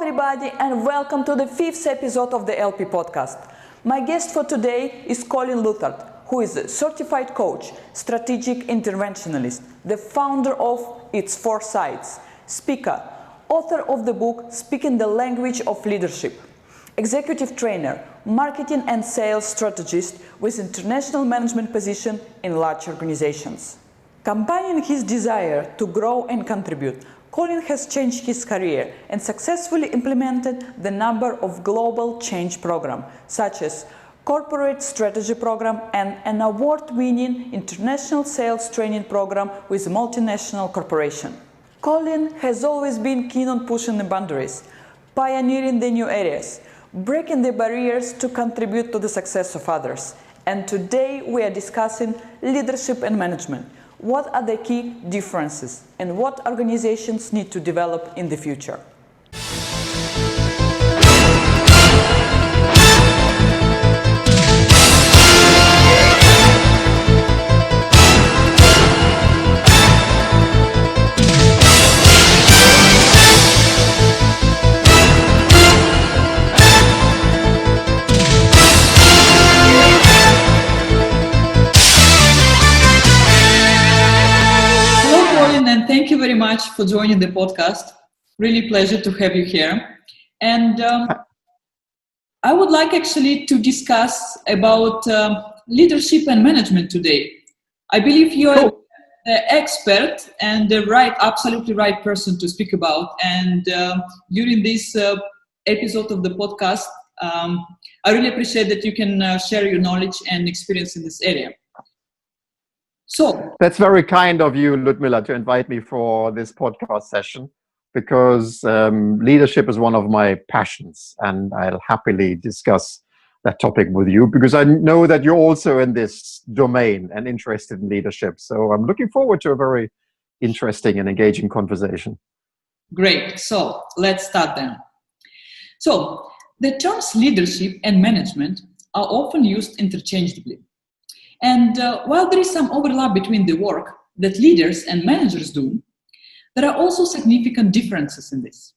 everybody, and welcome to the 5th episode of the LP podcast. My guest for today is Colin Luthardt, who is a certified coach, strategic interventionist, the founder of Its Four Sides, speaker, author of the book Speaking the Language of Leadership, executive trainer, marketing and sales strategist with international management position in large organizations. Combining his desire to grow and contribute, Colin has changed his career and successfully implemented the number of global change programs, such as Corporate Strategy Program and an award-winning international sales training program with a multinational corporation. Colin has always been keen on pushing the boundaries, pioneering the new areas, breaking the barriers to contribute to the success of others. And today we are discussing leadership and management. What are the key differences and what organizations need to develop in the future? And thank you very much for joining the podcast. Really pleasure to have you here. And I would like actually to discuss about leadership and management today. I believe you are the expert and the absolutely right person to speak about. And during this episode of the podcast, I really appreciate that you can share your knowledge and experience in this area. So that's very kind of you, Ludmila, to invite me for this podcast session, because leadership is one of my passions, and I'll happily discuss that topic with you because I know that you're also in this domain and interested in leadership. So I'm looking forward to a very interesting and engaging conversation. Great. So let's start then. So the terms leadership and management are often used interchangeably. And while there is some overlap between the work that leaders and managers do, there are also significant differences in this.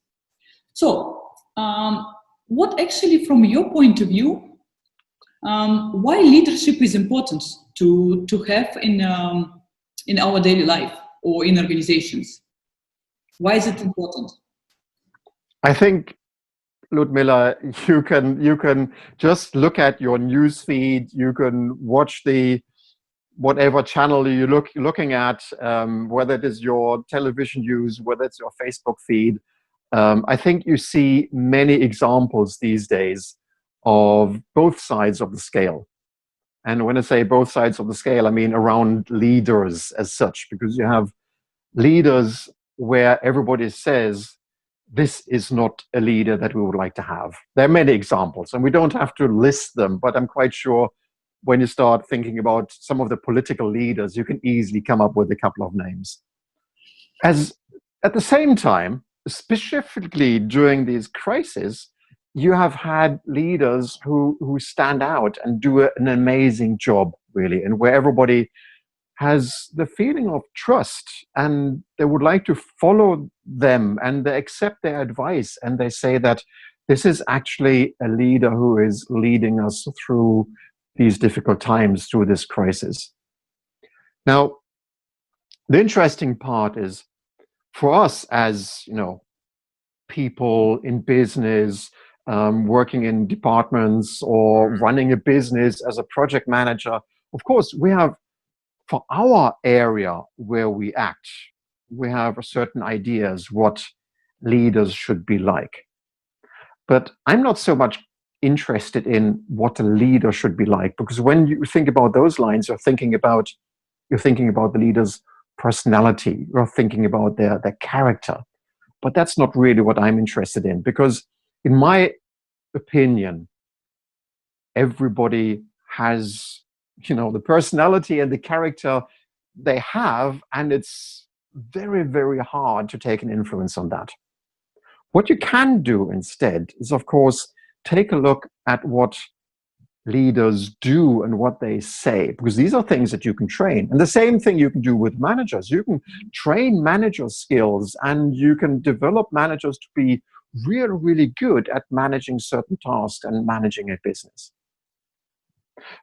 So, what actually, from your point of view, why leadership is important to have in our daily life or in organizations? Why is it important? I think, Ludmila, you can just look at your news feed. You can watch the whatever channel you're looking at, whether it is your television news, whether it's your Facebook feed. I think you see many examples these days of both sides of the scale. And when I say both sides of the scale, I mean around leaders as such, because you have leaders where everybody says, this is not a leader that we would like to have. There are many examples, and we don't have to list them, but I'm quite sure when you start thinking about some of the political leaders, you can easily come up with a couple of names. As at the same time, specifically during these crises, you have had leaders who stand out and do an amazing job, really, and where everybody has the feeling of trust and they would like to follow them and they accept their advice and they say that this is actually a leader who is leading us through these difficult times, through this crisis. Now, the interesting part is for us as, people in business, working in departments or running a business as a project manager, of course, we have for our area where we act, we have certain ideas what leaders should be like. But I'm not so much interested in what a leader should be like, because when you think about those lines, you're thinking about the leader's personality, you're thinking about their character. But that's not really what I'm interested in, because in my opinion, everybody has the personality and the character they have, and it's very, very hard to take an influence on that. What you can do instead is, of course, take a look at what leaders do and what they say, because these are things that you can train. And the same thing you can do with managers. You can train manager skills and you can develop managers to be really, really good at managing certain tasks and managing a business.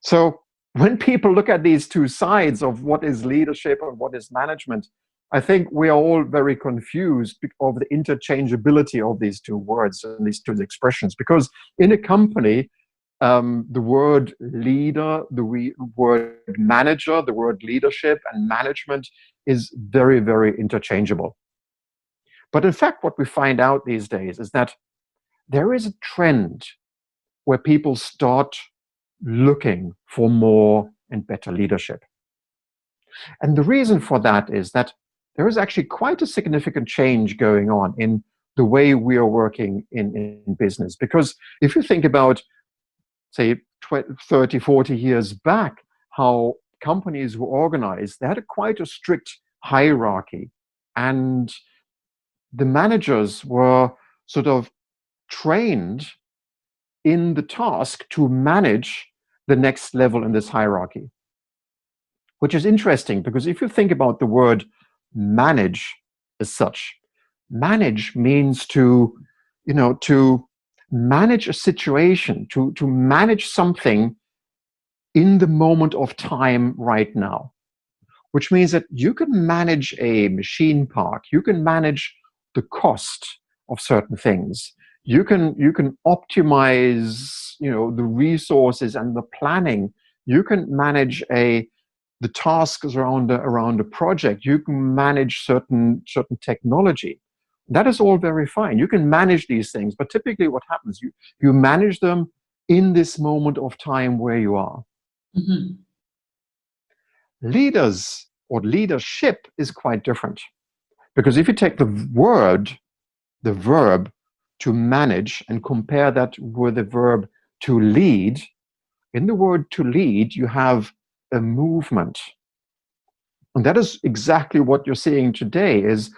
So when people look at these two sides of what is leadership and what is management, I think we are all very confused of the interchangeability of these two words and these two expressions. Because in a company, the word leader, the word manager, the word leadership and management is very, very interchangeable. But in fact, what we find out these days is that there is a trend where people start looking for more and better leadership. And the reason for that is that there is actually quite a significant change going on in the way we are working in business. Because if you think about, say, 30, 40 years back, how companies were organized, they had quite a strict hierarchy. And the managers were sort of trained in the task to manage the next level in this hierarchy. Which is interesting, because if you think about the word manage as such, manage means to manage a situation, to manage something in the moment of time right now, which means that you can manage a machine park, you can manage the cost of certain things, you can optimize the resources and the planning, you can manage the tasks around a project, you can manage certain technology. That is all very fine. You can manage these things, but typically what happens, you manage them in this moment of time where you are. Mm-hmm. Leaders or leadership is quite different, because if you take the verb to manage and compare that with the verb to lead, in the word to lead you have a movement. And that is exactly what you're seeing today, is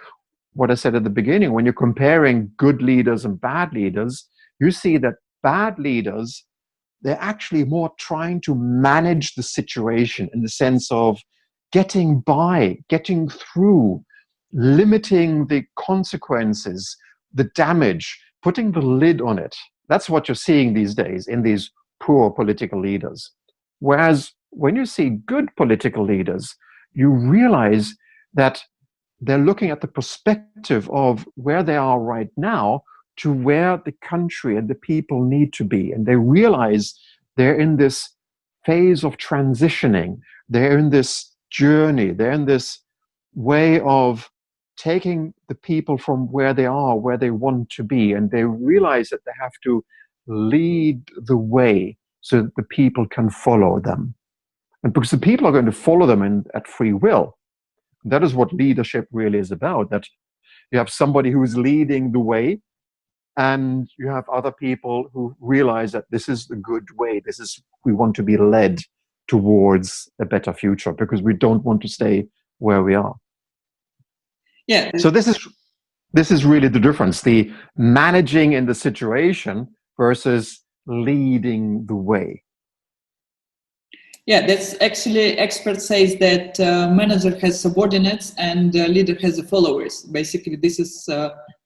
what I said at the beginning. When you're comparing good leaders and bad leaders, you see that bad leaders, they're actually more trying to manage the situation in the sense of getting by, getting through, limiting the consequences, the damage, putting the lid on it. That's what you're seeing these days in these poor political leaders. Whereas when you see good political leaders, you realize that they're looking at the perspective of where they are right now to where the country and the people need to be. And they realize they're in this phase of transitioning. They're in this journey. They're in this way of taking the people from where they are, where they want to be. And they realize that they have to lead the way so that the people can follow them. And because the people are going to follow them at free will. That is what leadership really is about, that you have somebody who is leading the way, and you have other people who realize that this is the good way. We want to be led towards a better future because we don't want to stay where we are. Yeah. So this is really the difference, the managing in the situation versus leading the way. Yeah, that's actually, expert says that manager has subordinates and leader has the followers. Basically, this is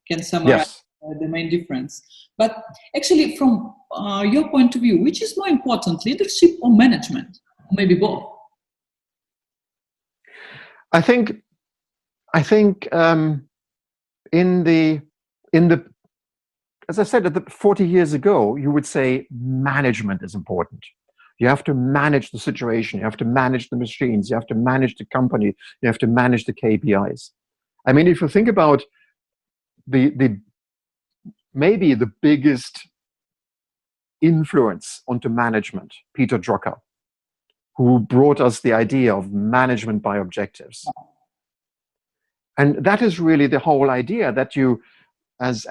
can summarize the main difference. But actually, from your point of view, which is more important, leadership or management? Maybe both. I think in the as I said, 40 years ago, you would say management is important. You have to manage the situation. You have to manage the machines. You have to manage the company. You have to manage the KPIs. I mean, if you think about maybe the biggest influence onto management, Peter Drucker, who brought us the idea of management by objectives. And that is really the whole idea, that you, as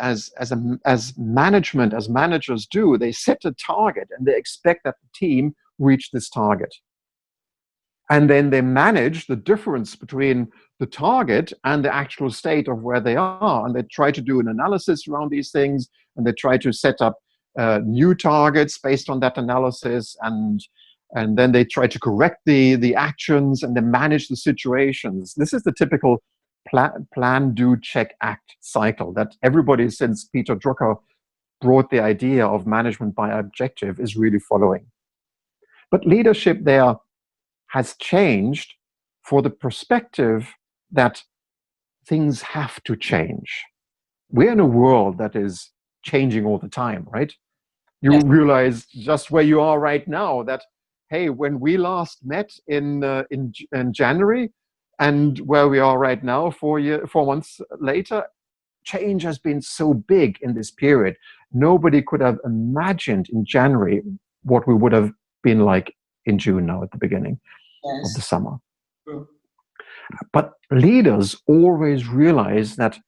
managers do, they set a target and they expect that the team reach this target. And then they manage the difference between the target and the actual state of where they are. And they try to do an analysis around these things, and they try to set up new targets based on that analysis. And then they try to correct the actions, and they manage the situations. This is the typical plan, do, check, act cycle that everybody since Peter Drucker brought the idea of management by objective is really following. But leadership there has changed for the perspective that things have to change. We're in a world that is changing all the time, right? You realize just where you are right now that, hey, when we last met in January and where we are right now, 4 months later, change has been so big in this period. Nobody could have imagined in January what we would have been like in June now at the beginning of the summer. True. But leaders always realize that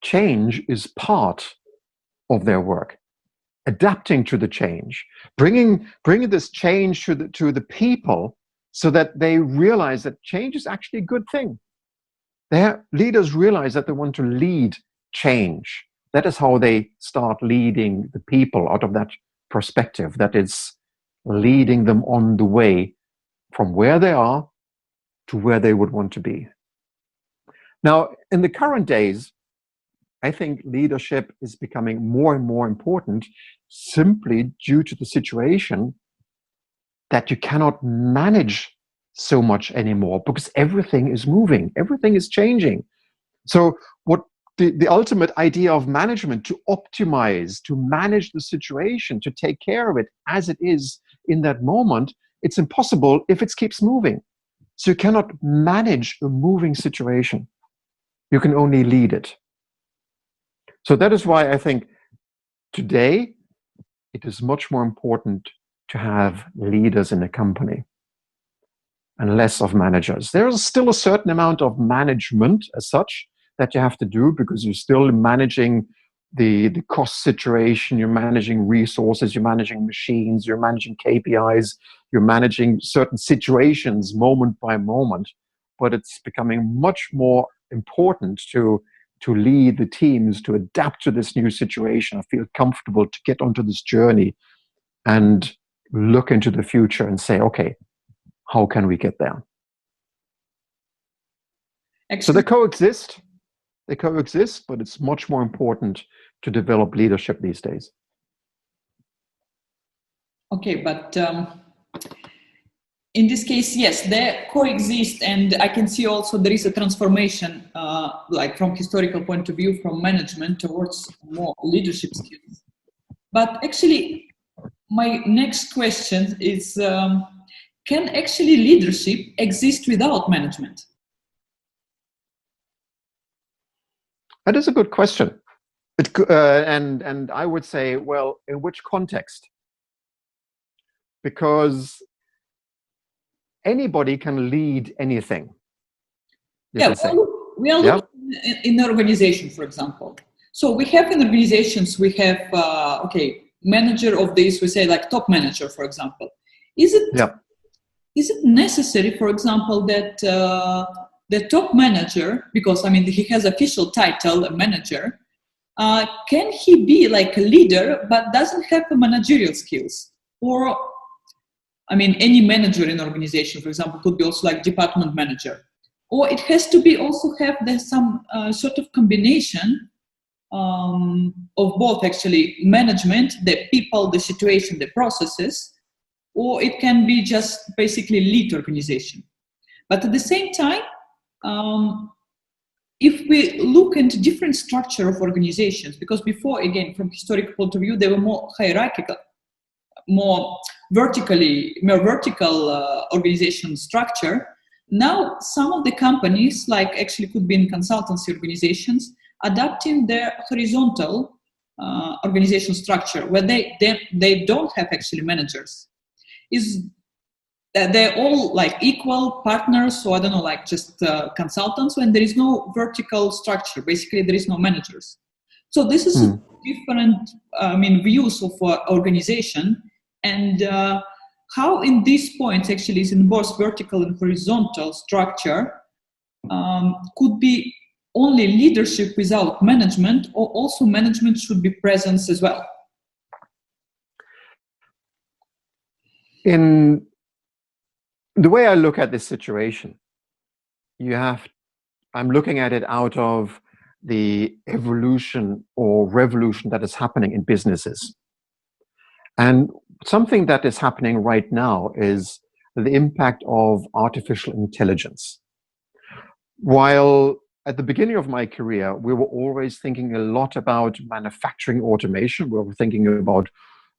change is part of their work. Adapting to the change, bringing this change to the people so that they realize that change is actually a good thing. Their leaders realize that they want to lead change. That is how they start leading the people out of that perspective, that is leading them on the way from where they are to where they would want to be. Now, in the current days, I think leadership is becoming more and more important simply due to the situation that you cannot manage so much anymore because everything is moving, everything is changing. So what the ultimate idea of management, to optimize, to manage the situation, to take care of it as it is in that moment, it's impossible if it keeps moving. So you cannot manage a moving situation. You can only lead it. So that is why I think today it is much more important to have leaders in a company and less of managers. There is still a certain amount of management as such that you have to do because you're still managing the cost situation, you're managing resources, you're managing machines, you're managing KPIs, you're managing certain situations moment by moment. But it's becoming much more important to lead the teams, to adapt to this new situation, feel comfortable, to get onto this journey and look into the future and say, okay, how can we get there? So they coexist, but it's much more important to develop leadership these days. Okay, but in this case, yes, they coexist, and I can see also there is a transformation, like from historical point of view, from management towards more leadership skills. But actually, my next question is, can actually leadership exist without management? That is a good question. And I would say, well, in which context? Because anybody can lead anything. We are looking in an organization, for example. So we have in organizations, we have, manager of this, we say like top manager, for example. Is it necessary, for example, that the top manager, because I mean, he has official title, a manager, can he be like a leader, but doesn't have the managerial skills? Or, I mean, any manager in an organization, for example, could be also like department manager. Or it has to be also have some sort of combination of both, actually, management, the people, the situation, the processes, or it can be just basically lead organization. But at the same time, if we look into different structure of organizations, because before, again, from historical point of view, they were more hierarchical, more vertical organization structure. Now, some of the companies, like actually could be in consultancy organizations, adapting their horizontal organization structure, where they don't have actually managers. Is that they're all like equal partners, so I don't know, like just consultants, when there is no vertical structure. Basically, there is no managers. So this is different, views of organization, and how in these points actually is in both vertical and horizontal structure could be only leadership without management, or also management should be present as well? In the way I look at this situation, I'm looking at it out of the evolution or revolution that is happening in businesses. And something that is happening right now is the impact of artificial intelligence. While at the beginning of my career, we were always thinking a lot about manufacturing automation. We were thinking about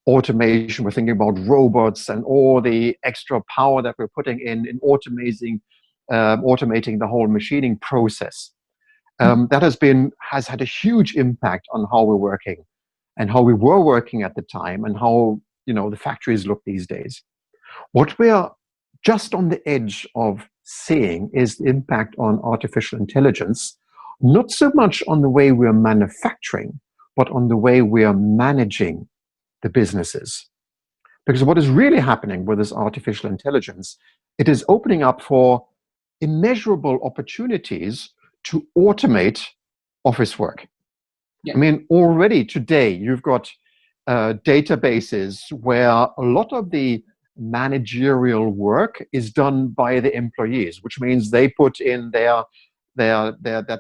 automation. We're thinking about robots and all the extra power that we're putting in automating the whole machining process. That has had a huge impact on how we're working and how we were working at the time and how the factories look these days. What we are just on the edge of seeing is the impact on artificial intelligence, not so much on the way we're manufacturing, but on the way we are managing the businesses. Because what is really happening with this artificial intelligence, it is opening up for immeasurable opportunities to automate office work. Yeah. I mean, already today, you've got databases where a lot of the managerial work is done by the employees, which means they put in their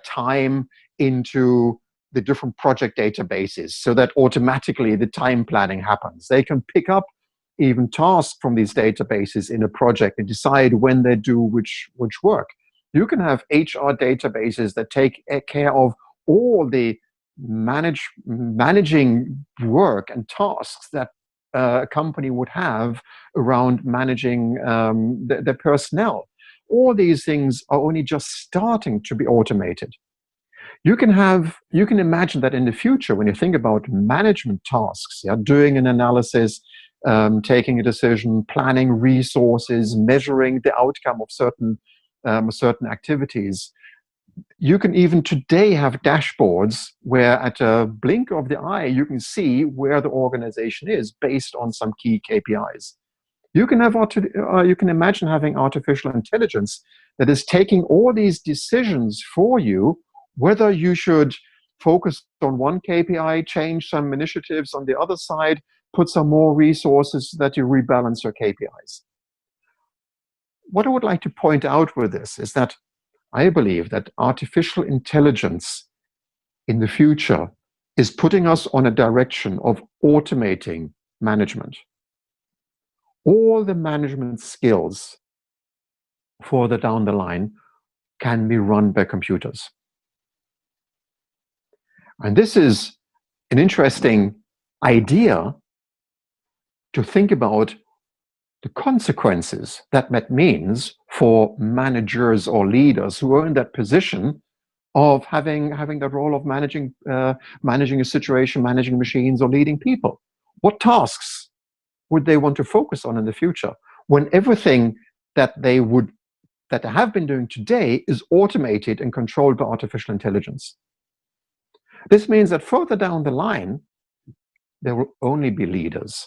time into the different project databases so that automatically the time planning happens. They can pick up even tasks from these databases in a project and decide when they do which work. You can have HR databases that take care of all the managing work and tasks that a company would have around managing their personnel. All these things are only just starting to be automated. You can imagine that in the future, when you think about management tasks, doing an analysis, taking a decision, planning resources, measuring the outcome of certain activities. You can even today have dashboards where at a blink of the eye, you can see where the organization is based on some key KPIs. You can imagine having artificial intelligence that is taking all these decisions for you, whether you should focus on one KPI, change some initiatives on the other side, put some more resources so that you rebalance your KPIs. What I would like to point out with this is that I believe that artificial intelligence in the future is putting us on a direction of automating management. All the management skills further down the line can be run by computers. And this is an interesting idea to think about the consequences that means for managers or leaders who are in that position of having that role of managing a situation, managing machines, or leading people. What tasks would they want to focus on in the future when everything that they have been doing today is automated and controlled by artificial intelligence? This means that further down the line, there will only be leaders.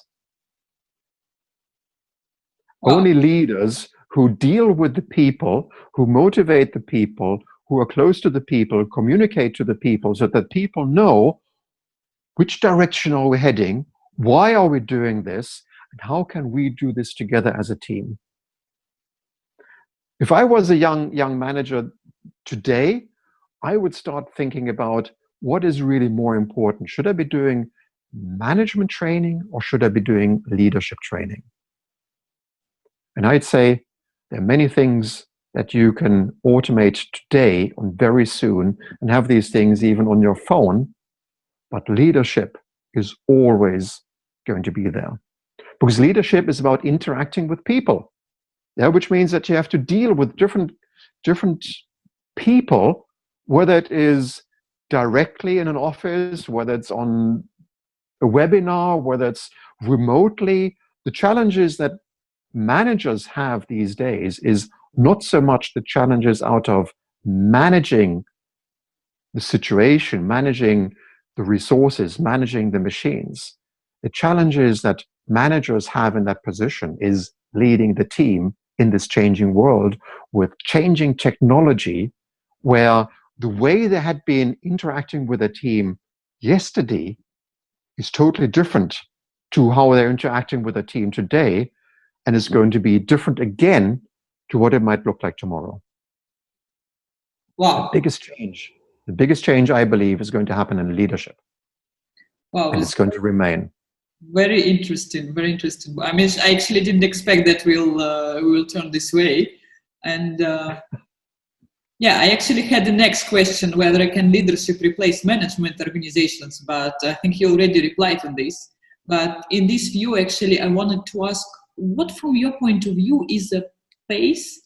Wow. Only leaders who deal with the people, who motivate the people, who are close to the people, communicate to the people so that people know which direction are we heading, why are we doing this, and how can we do this together as a team. If I was a young manager today, I would start thinking about what is really more important. Should I be doing management training or should I be doing leadership training? And I'd say there are many things that you can automate today and very soon and have these things even on your phone, but leadership is always going to be there. Because leadership is about interacting with people, which means that you have to deal with different people, whether it is directly in an office, whether it's on a webinar, whether it's remotely. The challenges that managers have these days is not so much the challenges out of managing the situation, managing the resources, managing the machines. The challenges that managers have in that position is leading the team in this changing world with changing technology, where the way they had been interacting with a team yesterday is totally different to how they're interacting with a team today, and is going to be different again to what it might look like tomorrow. The Wow. biggest change, I believe, is going to happen in leadership, Wow. and it's going to remain. Very interesting. Very interesting. I mean, I actually didn't expect that we will turn this way. And yeah, I actually had the next question, whether can leadership replace management organizations, but I think you already replied on this. But in this view, actually, I wanted to ask, what from your point of view is the pace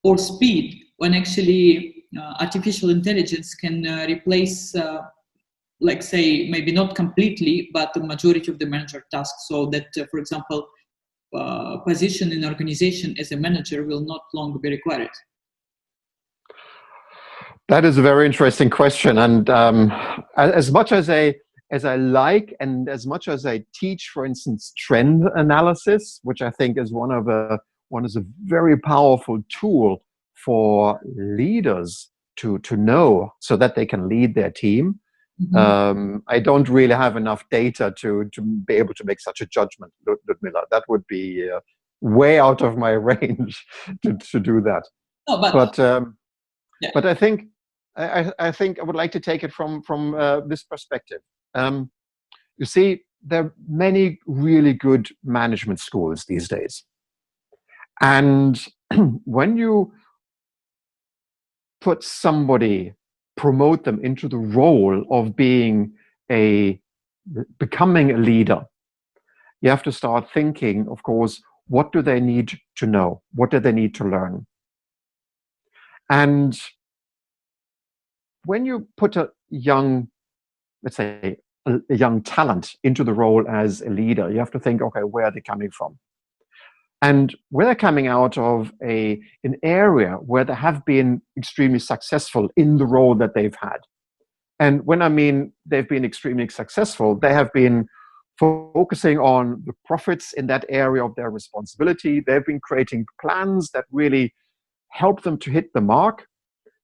or speed when actually artificial intelligence can replace, like say, maybe not completely, but the majority of the manager tasks, so that, for example, position in organization as a manager will not longer be required? That is a very interesting question, and as much as I like, and as much as I teach, for instance, trend analysis, which I think is one is a very powerful tool for leaders to know so that they can lead their team. Mm-hmm. I don't really have enough data to be able to make such a judgment, Ludmila. That would be way out of my range to do that. No, But yeah. but I think I think I would like to take it from this perspective. You see, there are many really good management schools these days, and when you put somebody, promote them into the role of becoming a leader, you have to start thinking, of course, what do they need to know? What do they need to learn? And when you put a young, let's say, a young talent into the role as a leader, you have to think, okay, where are they coming from? And where they're coming out of an area where they have been extremely successful in the role that they've had. And when I mean they've been extremely successful, they have been focusing on the profits in that area of their responsibility. They've been creating plans that really help them to hit the mark.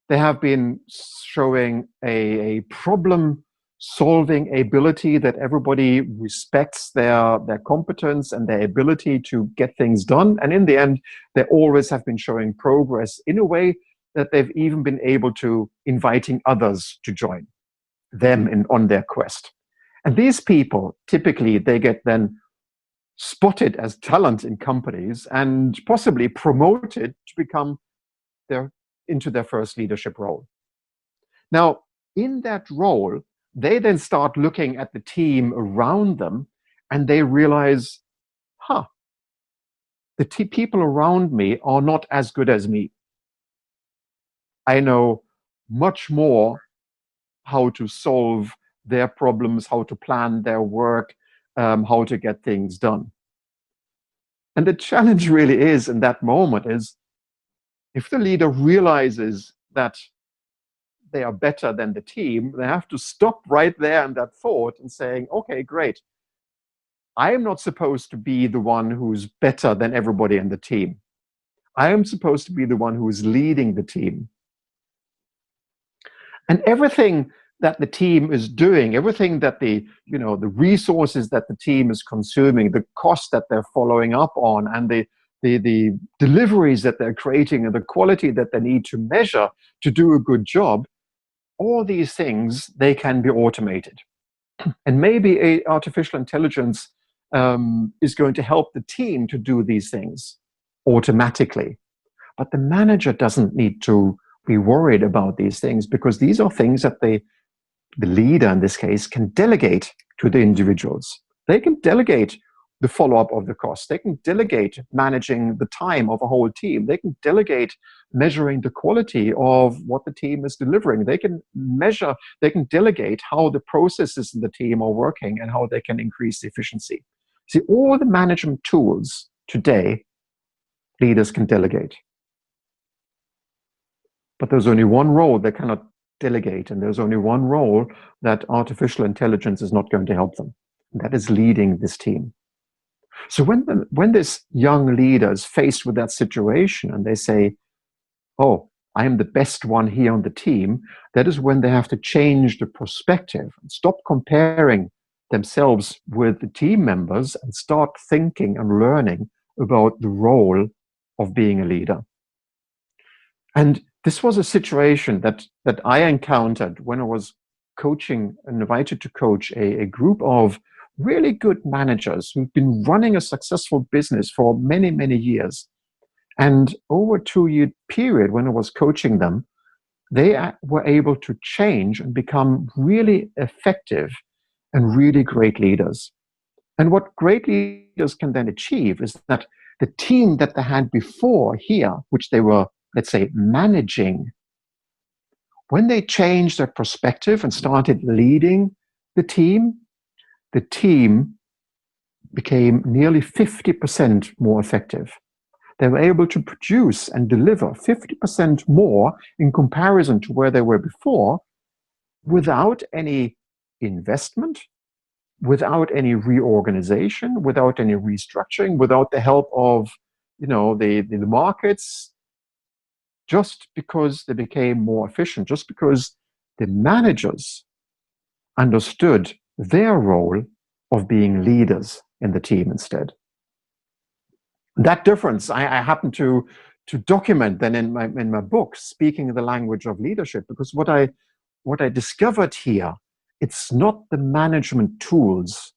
They have been showing a problem solving ability that everybody respects their competence and their ability to get things done. And in the end, they always have been showing progress in a way that they've even been able to inviting others to join them on their quest. And these people, typically, they get then spotted as talent in companies and possibly promoted to become into their first leadership role. Now, in that role, they then start looking at the team around them and they realize, the people around me are not as good as me. I know much more how to solve their problems, how to plan their work, how to get things done. And the challenge really is in that moment is, if the leader realizes that they are better than the team, they have to stop right there in that thought and saying, okay, great. I am not supposed to be the one who's better than everybody in the team. I am supposed to be the one who is leading the team. And everything that the team is doing, everything that the resources that the team is consuming, the cost that they're following up on, and the deliveries that they're creating and the quality that they need to measure to do a good job, all these things, they can be automated. And maybe artificial intelligence is going to help the team to do these things automatically. But the manager doesn't need to be worried about these things, because these are things that the leader, in this case, can delegate to the individuals. They can delegate the follow-up of the cost. They can delegate managing the time of a whole team. They can delegate measuring the quality of what the team is delivering. They can delegate how the processes in the team are working and how they can increase the efficiency. See, all the management tools today, leaders can delegate. But there's only one role they cannot delegate, and there's only one role that artificial intelligence is not going to help them, and that is leading this team. So when this young leader is faced with that situation and they say, oh, I am the best one here on the team, that is when they have to change the perspective and stop comparing themselves with the team members and start thinking and learning about the role of being a leader. And this was a situation that I encountered when I was coaching, invited to coach a group of really good managers who've been running a successful business for many, many years. And over a 2-year period, when I was coaching them, they were able to change and become really effective and really great leaders. And what great leaders can then achieve is that the team that they had before here, which they were, let's say, managing, when they changed their perspective and started leading the team became nearly 50% more effective. They were able to produce and deliver 50% more in comparison to where they were before, without any investment, without any reorganization, without any restructuring, without the help of the markets, just because they became more efficient, just because the managers understood their role of being leaders in the team instead. That difference I happen to document then in my book, Speaking the Language of Leadership, because what I discovered here, it's not the management tools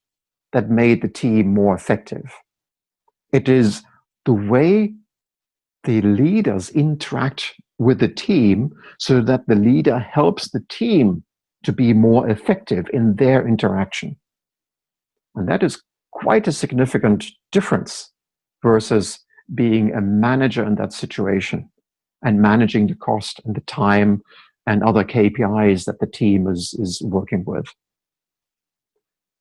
that made the team more effective. It is the way the leaders interact with the team so that the leader helps the team to be more effective in their interaction. And that is quite a significant difference versus being a manager in that situation and managing the cost and the time and other KPIs that the team is working with.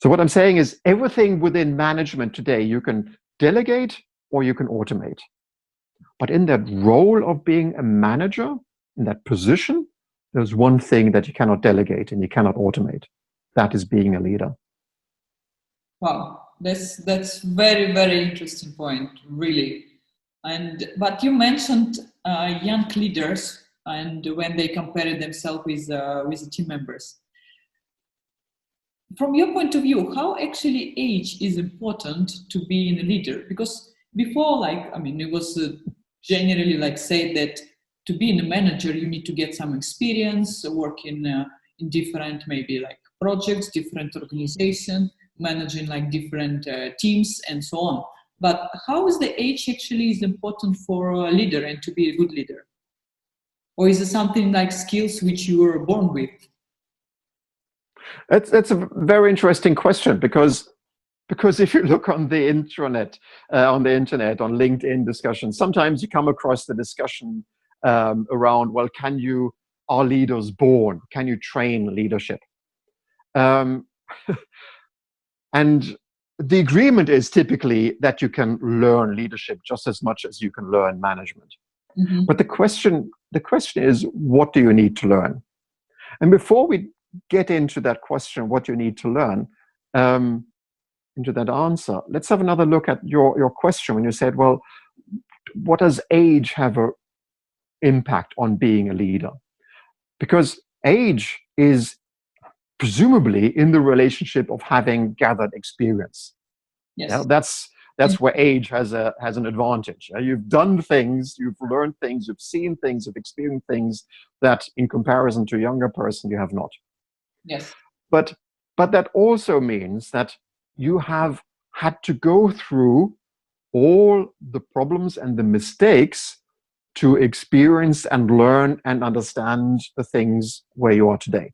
So what I'm saying is everything within management today, you can delegate or you can automate. But in that role of being a manager, in that position, there's one thing that you cannot delegate and you cannot automate. That is being a leader. Wow, that's very, very interesting point, really. But you mentioned young leaders and when they compare themselves with the team members. From your point of view, how actually age is important to be in a leader? Because before, it was generally said that to be in a manager, you need to get some experience, work in different maybe projects, different organizations, managing different teams and so on. But how is the age actually is important for a leader and to be a good leader? Or is it something like skills which you were born with? That's a very interesting question because if you look on the internet, on LinkedIn discussions, sometimes you come across the discussion around, well, are leaders born? Can you train leadership? And the agreement is typically that you can learn leadership just as much as you can learn management. Mm-hmm. But the question is, what do you need to learn? And before we get into that question, what you need to learn, into that answer, let's have another look at your question when you said, well, what does age have an impact on being a leader? Because age is presumably in the relationship of having gathered experience. Yes. Yeah, that's where age has an advantage. You've done things, you've learned things, you've seen things, you've experienced things that in comparison to a younger person, you have not. Yes. But that also means that you have had to go through all the problems and the mistakes to experience and learn and understand the things where you are today.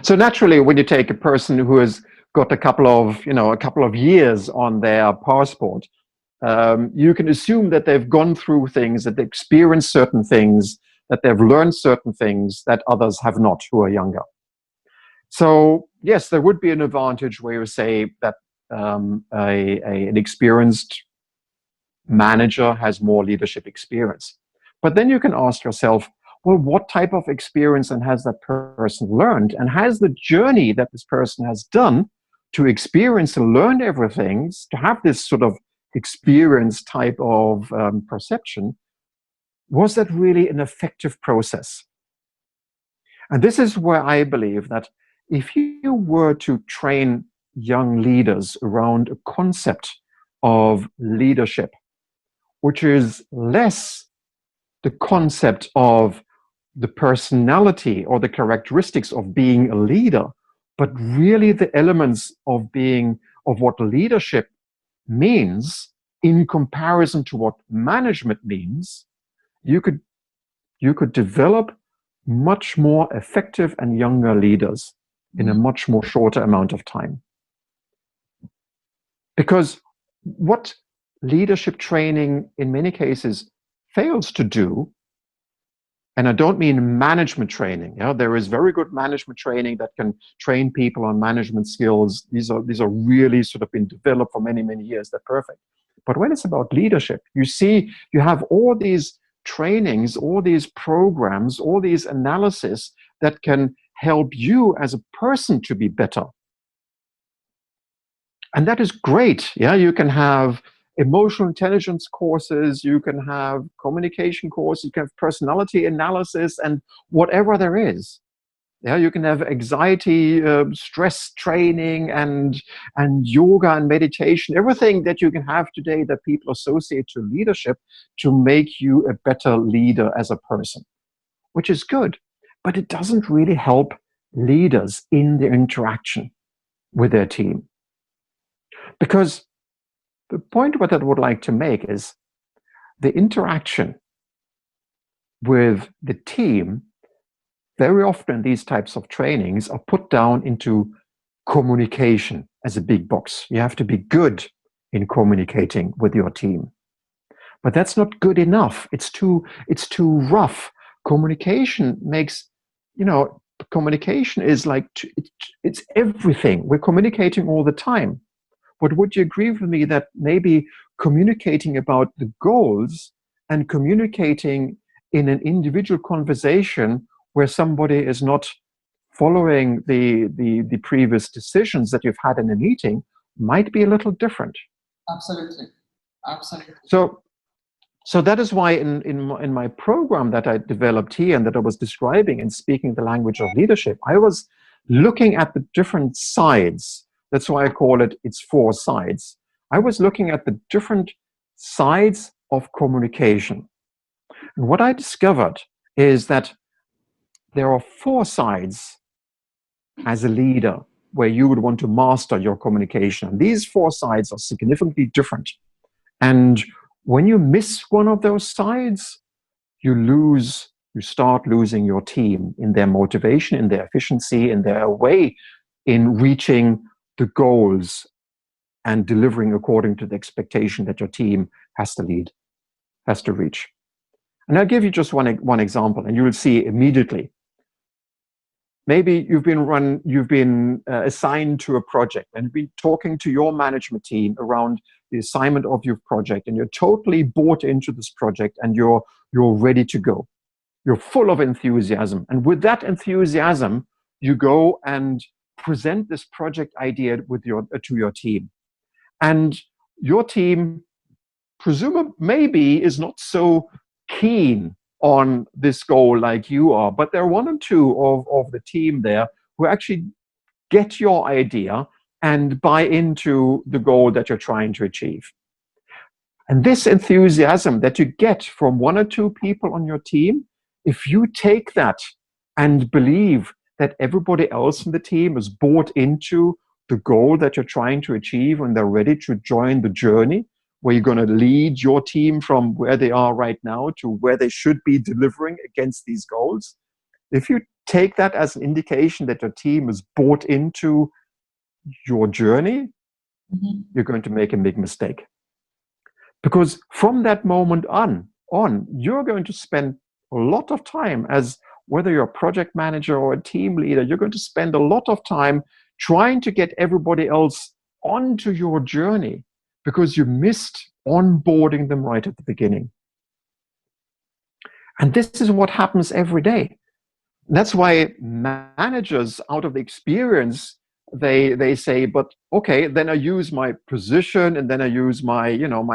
So naturally, when you take a person who has got a couple of years on their passport, you can assume that they've gone through things, that they've experienced certain things, that they've learned certain things that others have not who are younger. So yes, there would be an advantage where you say that an experienced manager has more leadership experience. But then you can ask yourself, well, what type of experience and has that person learned? And has the journey that this person has done to experience and learn everything, to have this sort of experience type of perception, was that really an effective process? And this is where I believe that if you were to train young leaders around a concept of leadership, which is less the concept of the personality or the characteristics of being a leader, but really the elements of what leadership means in comparison to what management means, you could develop much more effective and younger leaders in a much more shorter amount of time. Because what leadership training in many cases fails to do, and I don't mean management training. There is very good management training that can train people on management skills. These are really sort of been developed for many, many years. They're perfect. But when it's about leadership, you have all these trainings, all these programs, all these analysis that can help you as a person to be better. And that is great. You can have emotional intelligence courses, you can have communication courses, you can have personality analysis and whatever there is. You can have anxiety, stress training and yoga and meditation, everything that you can have today that people associate to leadership to make you a better leader as a person, which is good. But it doesn't really help leaders in their interaction with their team. Because the point what I would like to make is the interaction with the team, very often these types of trainings are put down into communication as a big box. You have to be good in communicating with your team. But that's not good enough. It's too rough. Communication makes, communication is like, it's everything. We're communicating all the time. But would you agree with me that maybe communicating about the goals and communicating in an individual conversation where somebody is not following the previous decisions that you've had in a meeting might be a little different? Absolutely. So that is why in my program that I developed here and that I was describing and speaking the language of leadership, I was looking at the different sides. That's why I call it's 4 sides. I was looking at the different sides of communication. And what I discovered is that there are 4 sides as a leader where you would want to master your communication. And these 4 sides are significantly different. And when you miss one of those sides, you start losing your team in their motivation, in their efficiency, in their way in reaching the goals and delivering according to the expectation that your team has to reach. And I'll give you just one example, and you will see immediately. Maybe you've been assigned to a project and been talking to your management team around the assignment of your project, and you're totally bought into this project, and you're ready to go. You're full of enthusiasm, and with that enthusiasm, you go and present this project idea to your team. And your team, presumably, maybe is not so keen on this goal like you are, but there are 1 or 2 of the team there who actually get your idea and buy into the goal that you're trying to achieve. And this enthusiasm that you get from 1 or 2 people on your team, if you take that and believe that everybody else in the team is bought into the goal that you're trying to achieve and they're ready to join the journey where you're going to lead your team from where they are right now to where they should be delivering against these goals. If you take that as an indication that your team is bought into your journey, you're going to make a big mistake. Because from that moment on, you're going to spend a lot of time, as whether you're a project manager or a team leader, you're going to spend a lot of time trying to get everybody else onto your journey because you missed onboarding them right at the beginning. And this is what happens every day. That's why managers, out of the experience, they say, but okay, then I use my position and then I use my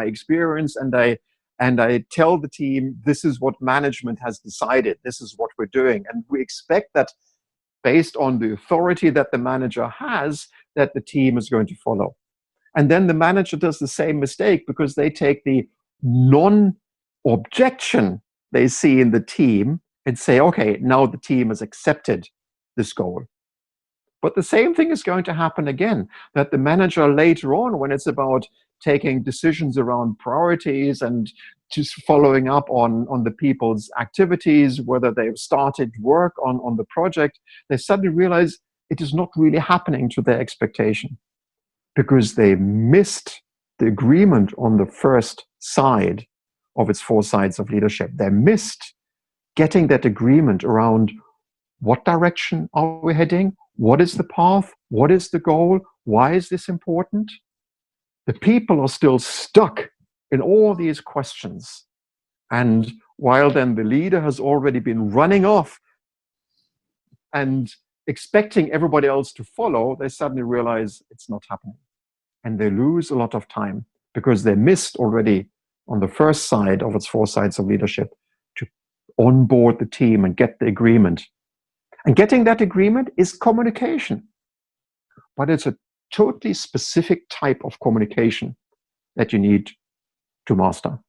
experience and I tell the team, this is what management has decided, this is what we're doing. And we expect that based on the authority that the manager has, that the team is going to follow. And then the manager does the same mistake because they take the non-objection they see in the team and say, okay, now the team has accepted this goal. But the same thing is going to happen again, that the manager later on, when it's about taking decisions around priorities and just following up on the people's activities, whether they've started work on the project, they suddenly realize it is not really happening to their expectation because they missed the agreement on the first side of its 4 sides of leadership. They missed getting that agreement around what direction are we heading? What is the path? What is the goal? Why is this important? The people are still stuck in all these questions. And while then the leader has already been running off and expecting everybody else to follow, they suddenly realize it's not happening. And they lose a lot of time because they missed already on the first side of its 4 sides of leadership to onboard the team and get the agreement. And getting that agreement is communication, but it's a totally specific type of communication that you need to master.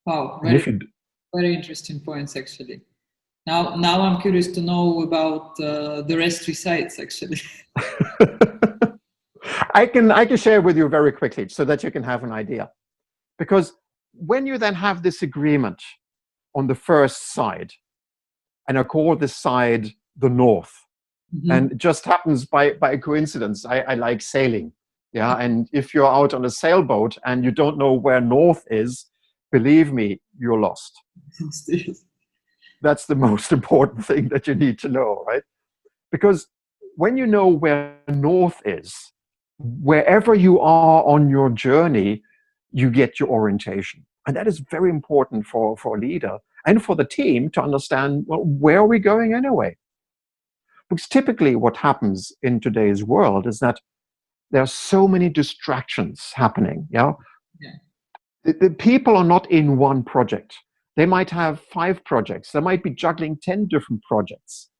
Wow, very interesting points, actually. Now I'm curious to know about the rest 3 sides, actually. I can share with you very quickly so that you can have an idea. Because when you then have this agreement on the first side, and I call this side the north. Mm-hmm. And it just happens by coincidence. I like sailing. Yeah. And if you're out on a sailboat and you don't know where north is, believe me, you're lost. That's the most important thing that you need to know, right? Because when you know where north is, wherever you are on your journey, you get your orientation. And that is very important for a leader and for the team to understand, well, where are we going anyway? Because typically what happens in today's world is that there are so many distractions happening. Yeah. The people are not in one project. They might have 5 projects. They might be juggling 10 different projects.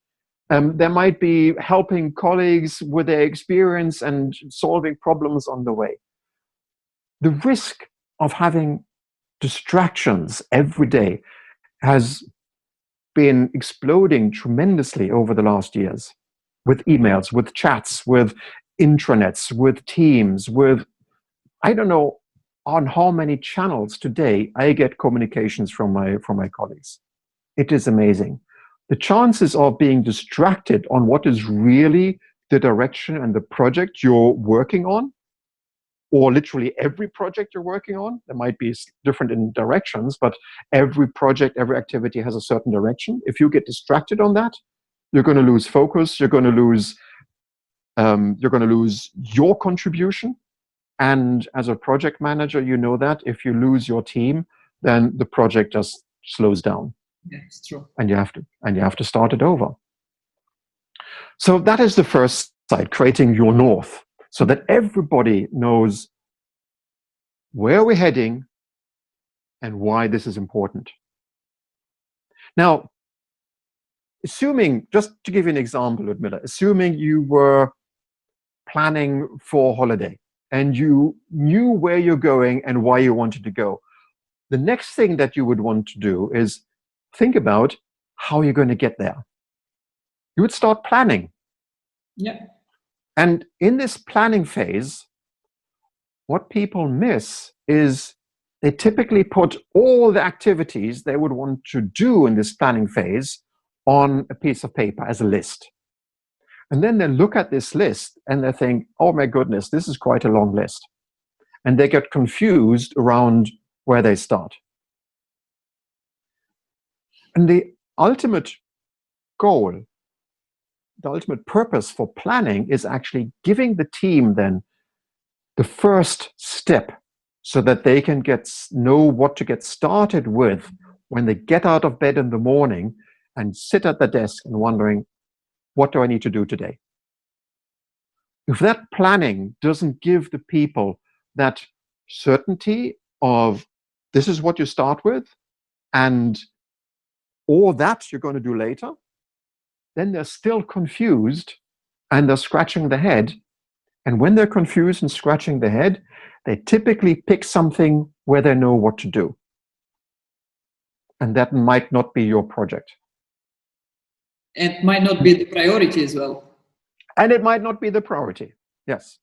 They might be helping colleagues with their experience and solving problems on the way. The risk of having distractions every day has been exploding tremendously over the last years with emails, with chats, with intranets, with Teams, with, I don't know on how many channels today I get communications from my colleagues. It is amazing. The chances of being distracted on what is really the direction and the project you're working on, or literally every project you're working on, there might be different in directions, but every project, every activity has a certain direction. If you get distracted on that, you're going to lose focus. You're going to lose your contribution. And as a project manager, you know that if you lose your team, then the project just slows down. Yeah, it's true. And you have to start it over. So that is the first side, creating your north, so that everybody knows where we're heading and why this is important. Now, assuming, just to give you an example, Ludmila, assuming you were planning for holiday and you knew where you're going and why you wanted to go, the next thing that you would want to do is think about how you're going to get there. You would start planning. Yeah. And in this planning phase, what people miss is they typically put all the activities they would want to do in this planning phase on a piece of paper as a list. And then they look at this list and they think, oh my goodness, this is quite a long list. And they get confused around where they start. And the ultimate goal, the ultimate purpose for planning is actually giving the team then the first step so that they can know what to get started with when they get out of bed in the morning and sit at the desk and wondering, what do I need to do today? If that planning doesn't give the people that certainty of this is what you start with and all that you're going to do later, then they're still confused and they're scratching their head. And when they're confused and scratching their head, they typically pick something where they know what to do. and that might not be your project. It might not be the priority as well. And it might not be the priority, yes.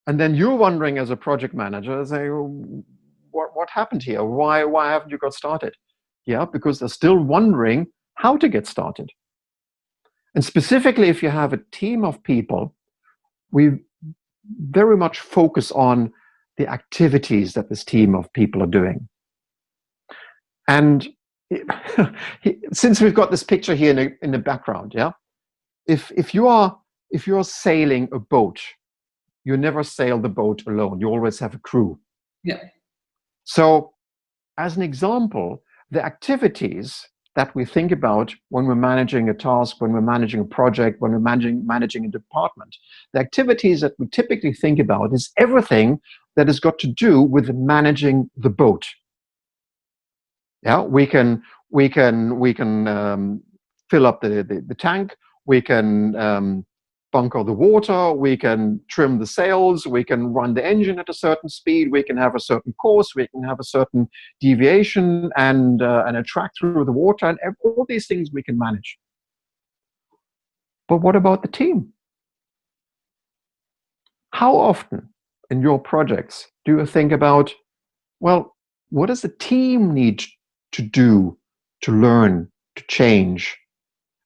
And then you're wondering as a project manager, say, what happened here? Why haven't you got started? Yeah, because they're still wondering how to get started. And specifically, if you have a team of people, we very much focus on the activities that this team of people are doing. And since we've got this picture here in the background, yeah, if you're sailing a boat, you never sail the boat alone. You always have a crew. Yeah. So, as an example, the activities that we think about when we're managing a task, when we're managing a project, when we're managing a department, the activities that we typically think about is everything that has got to do with managing the boat. Yeah, we can fill up the tank. We can bunker the water. We can trim the sails. We can run the engine at a certain speed. We can have a certain course. We can have a certain deviation and a track through the water. And all these things we can manage. But what about the team? How often in your projects do you think about, well, what does the team need to do, to learn, to change?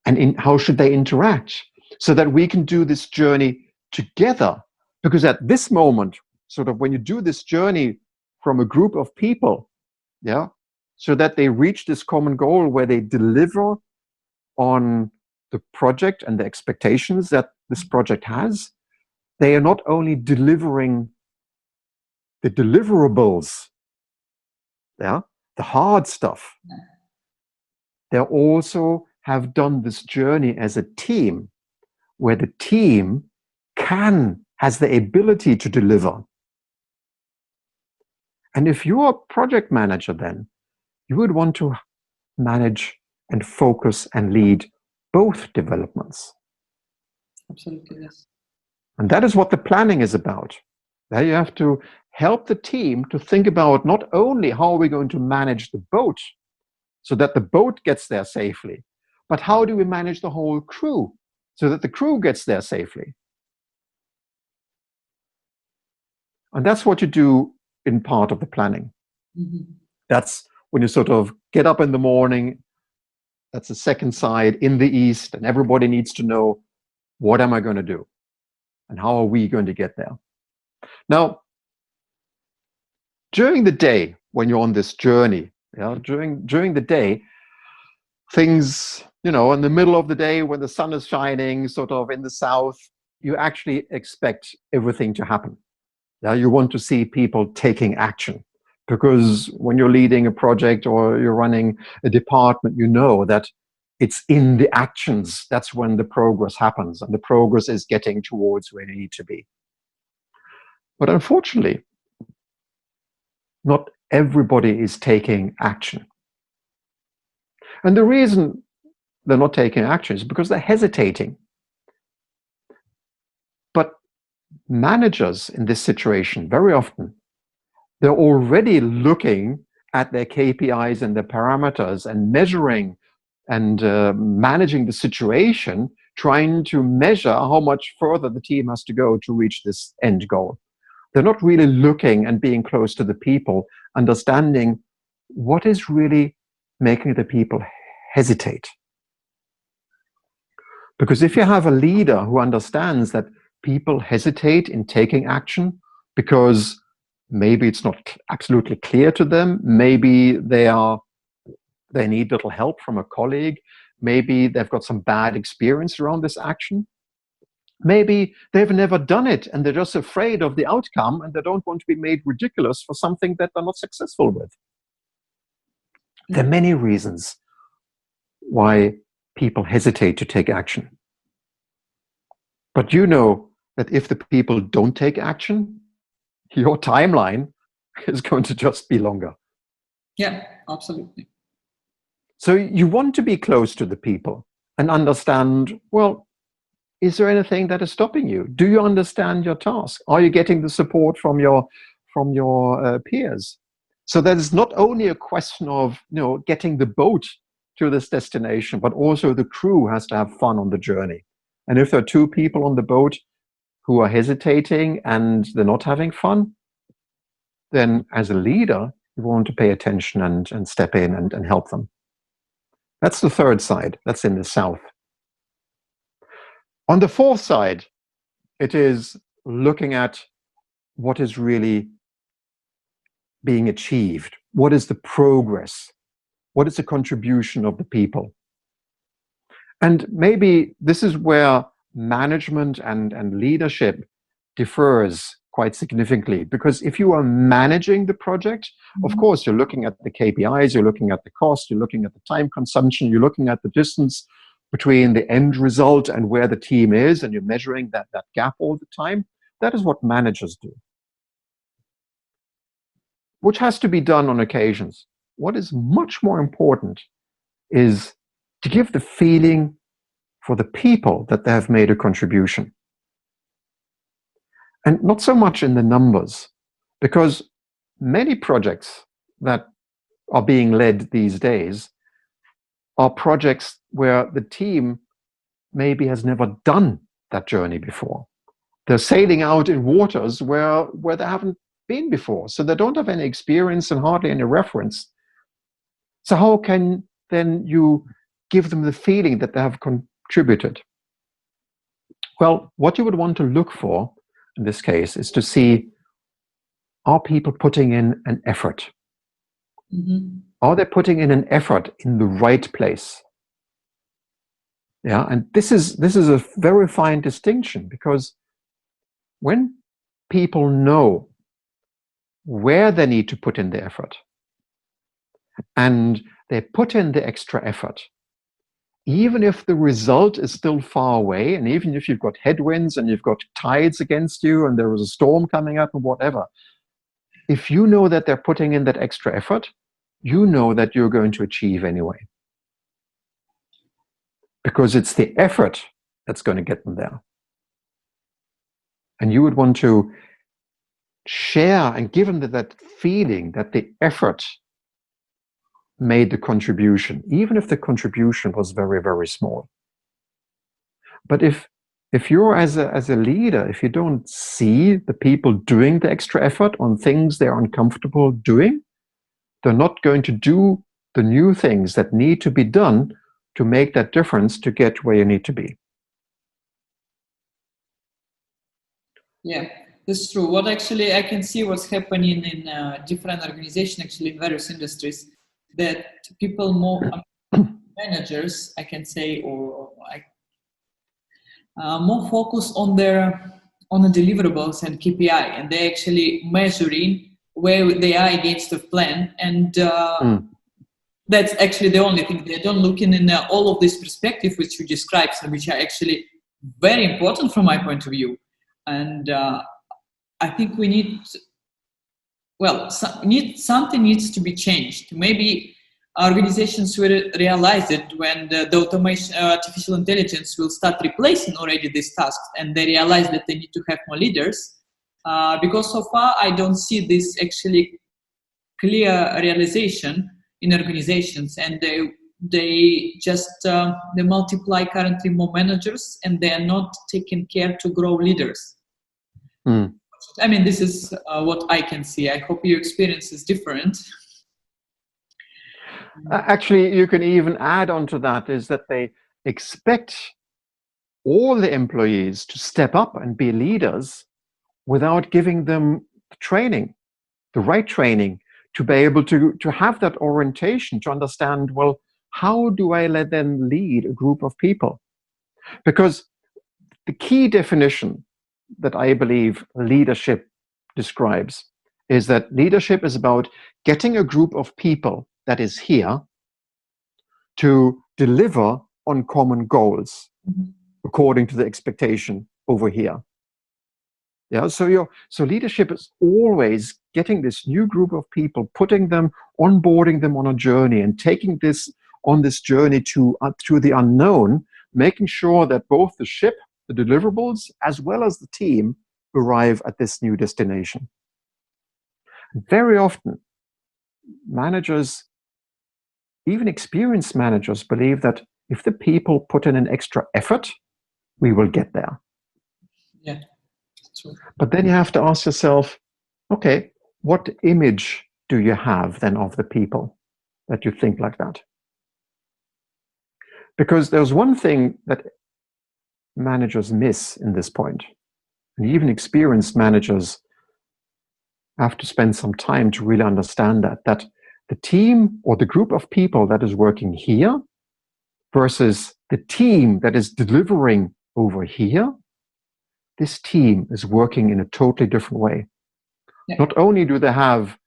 And how should they interact so that we can do this journey together? Because at this moment, sort of when you do this journey from a group of people, yeah, so that they reach this common goal where they deliver on the project and the expectations that this project has, they are not only delivering the deliverables, yeah, the hard stuff, they also have done this journey as a team where the team has the ability to deliver. And if you're a project manager, then you would want to manage and focus and lead both developments. Absolutely, yes. And that is what the planning is about. There you have to help the team to think about not only how are we going to manage the boat so that the boat gets there safely, but how do we manage the whole crew so that the crew gets there safely? And that's what you do in part of the planning. Mm-hmm. That's when you sort of get up in the morning, that's the second side in the east, and everybody needs to know, what am I going to do? And how are we going to get there? Now, during the day, when you're on this journey, during the day, things, in the middle of the day when the sun is shining, sort of in the south, you actually expect everything to happen. Yeah, you want to see people taking action, because when you're leading a project or you're running a department, you know that it's in the actions that's when the progress happens, and the progress is getting towards where you need to be. But unfortunately, not everybody is taking action. And the reason they're not taking action is because they're hesitating. But managers in this situation, very often, they're already looking at their KPIs and their parameters and measuring and managing the situation, trying to measure how much further the team has to go to reach this end goal. They're not really looking and being close to the people, understanding what is really making the people hesitate. Because if you have a leader who understands that people hesitate in taking action because maybe it's not absolutely clear to them, maybe they need little help from a colleague, maybe they've got some bad experience around this action, maybe they've never done it and they're just afraid of the outcome and they don't want to be made ridiculous for something that they're not successful with. There are many reasons why people hesitate to take action. But you know that if the people don't take action, your timeline is going to just be longer. Yeah, absolutely. So you want to be close to the people and understand, well, is there anything that is stopping you? Do you understand your task? Are you getting the support from your peers? So that is not only a question of getting the boat to this destination, but also the crew has to have fun on the journey. And if there are two people on the boat who are hesitating and they're not having fun, then as a leader, you want to pay attention and step in and help them. That's the third side. That's in the south. On the fourth side, it is looking at what is really being achieved. What is the progress? What is the contribution of the people? And maybe this is where management and leadership differs quite significantly, because if you are managing the project, of course, you're looking at the KPIs, you're looking at the cost, you're looking at the time consumption, you're looking at the distance between the end result and where the team is, and you're measuring that gap all the time. That is what managers do, which has to be done on occasions. What is much more important is to give the feeling for the people that they have made a contribution. And not so much in the numbers, because many projects that are being led these days are projects where the team maybe has never done that journey before. They're sailing out in waters where they haven't been before, so they don't have any experience and hardly any reference. So how can then you give them the feeling that they have contributed? Well, what you would want to look for in this case is to see, are people putting in an effort? Are they putting in an effort in the right place? Yeah, and this is a very fine distinction, because when people know where they need to put in the effort and they put in the extra effort, even if the result is still far away, and even if you've got headwinds and you've got tides against you and there is a storm coming up and whatever, if you know that they're putting in that extra effort, you know that you're going to achieve anyway. Because it's the effort that's going to get them there. And you would want to share and give them that feeling that the effort made the contribution, even if the contribution was very, very small. But if you're as a leader, if you don't see the people doing the extra effort on things they're uncomfortable doing, they're not going to do the new things that need to be done to make that difference to get where you need to be. Yeah, that's true. What actually I can see what's happening in different organizations, actually in various industries, that people more managers, I can say, or more focus on the deliverables and KPI, and they're actually measuring where they are against the plan, and that's actually the only thing. They don't look in all of this perspective which you described, which are actually very important from my point of view. And I think we need, something needs to be changed. Maybe organizations will realize it when the automation, artificial intelligence will start replacing already these tasks, and they realize that they need to have more leaders. Because so far I don't see this actually clear realization in organizations, and they just they multiply currently more managers, and they are not taking care to grow leaders. I mean, this is what I can see. I hope your experience is different. Actually, you can even add on to that is that they expect all the employees to step up and be leaders without giving them training, the right training, to be able to have that orientation, to understand, well, how do I let them lead a group of people? Because the key definition that I believe leadership describes is that leadership is about getting a group of people that is here to deliver on common goals according to the expectation over here. Yeah, so leadership is always getting this new group of people, putting them, onboarding them on a journey, and taking this on this journey to the unknown, making sure that both the ship, the deliverables, as well as the team arrive at this new destination. Very often, managers, even experienced managers, believe that if the people put in an extra effort, we will get there. Yeah, true. But then you have to ask yourself, okay, what image do you have then of the people that you think like that? Because there's one thing that managers miss in this point, and even experienced managers have to spend some time to really understand that the team or the group of people that is working here versus the team that is delivering over here, this team is working in a totally different way. Yeah. Not only do they have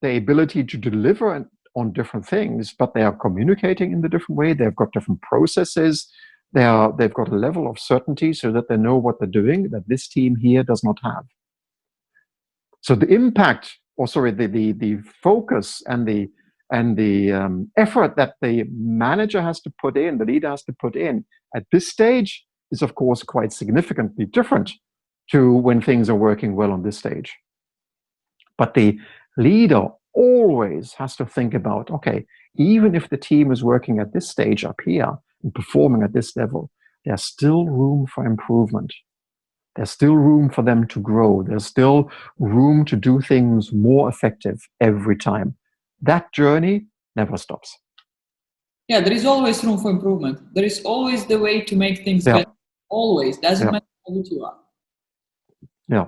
the ability to deliver on different things, but they are communicating in the different way. They've got different processes. They've got a level of certainty so that they know what they're doing that this team here does not have. So the impact, the focus and the effort that the manager has to put in, the leader has to put in at this stage is, of course, quite significantly different to when things are working well on this stage. But the leader always has to think about, okay, even if the team is working at this stage up here and performing at this level, there's still room for improvement. There's still room for them to grow. There's still room to do things more effective every time. That journey never stops. Yeah, there is always room for improvement. There is always the way to make things better. Always. Doesn't matter how good you are. Yeah.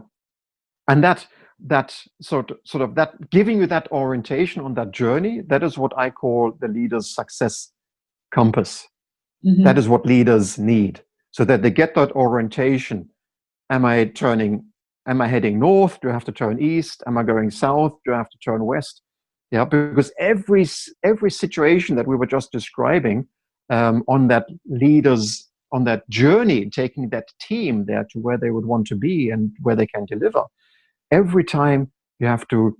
And that sort of that giving you that orientation on that journey, that is what I call the leader's success compass. Mm-hmm. That is what leaders need, so that they get that orientation. Am I heading north? Do I have to turn east? Am I going south? Do I have to turn west? Yeah, because every situation that we were just describing on that journey, taking that team there to where they would want to be and where they can deliver, every time you have to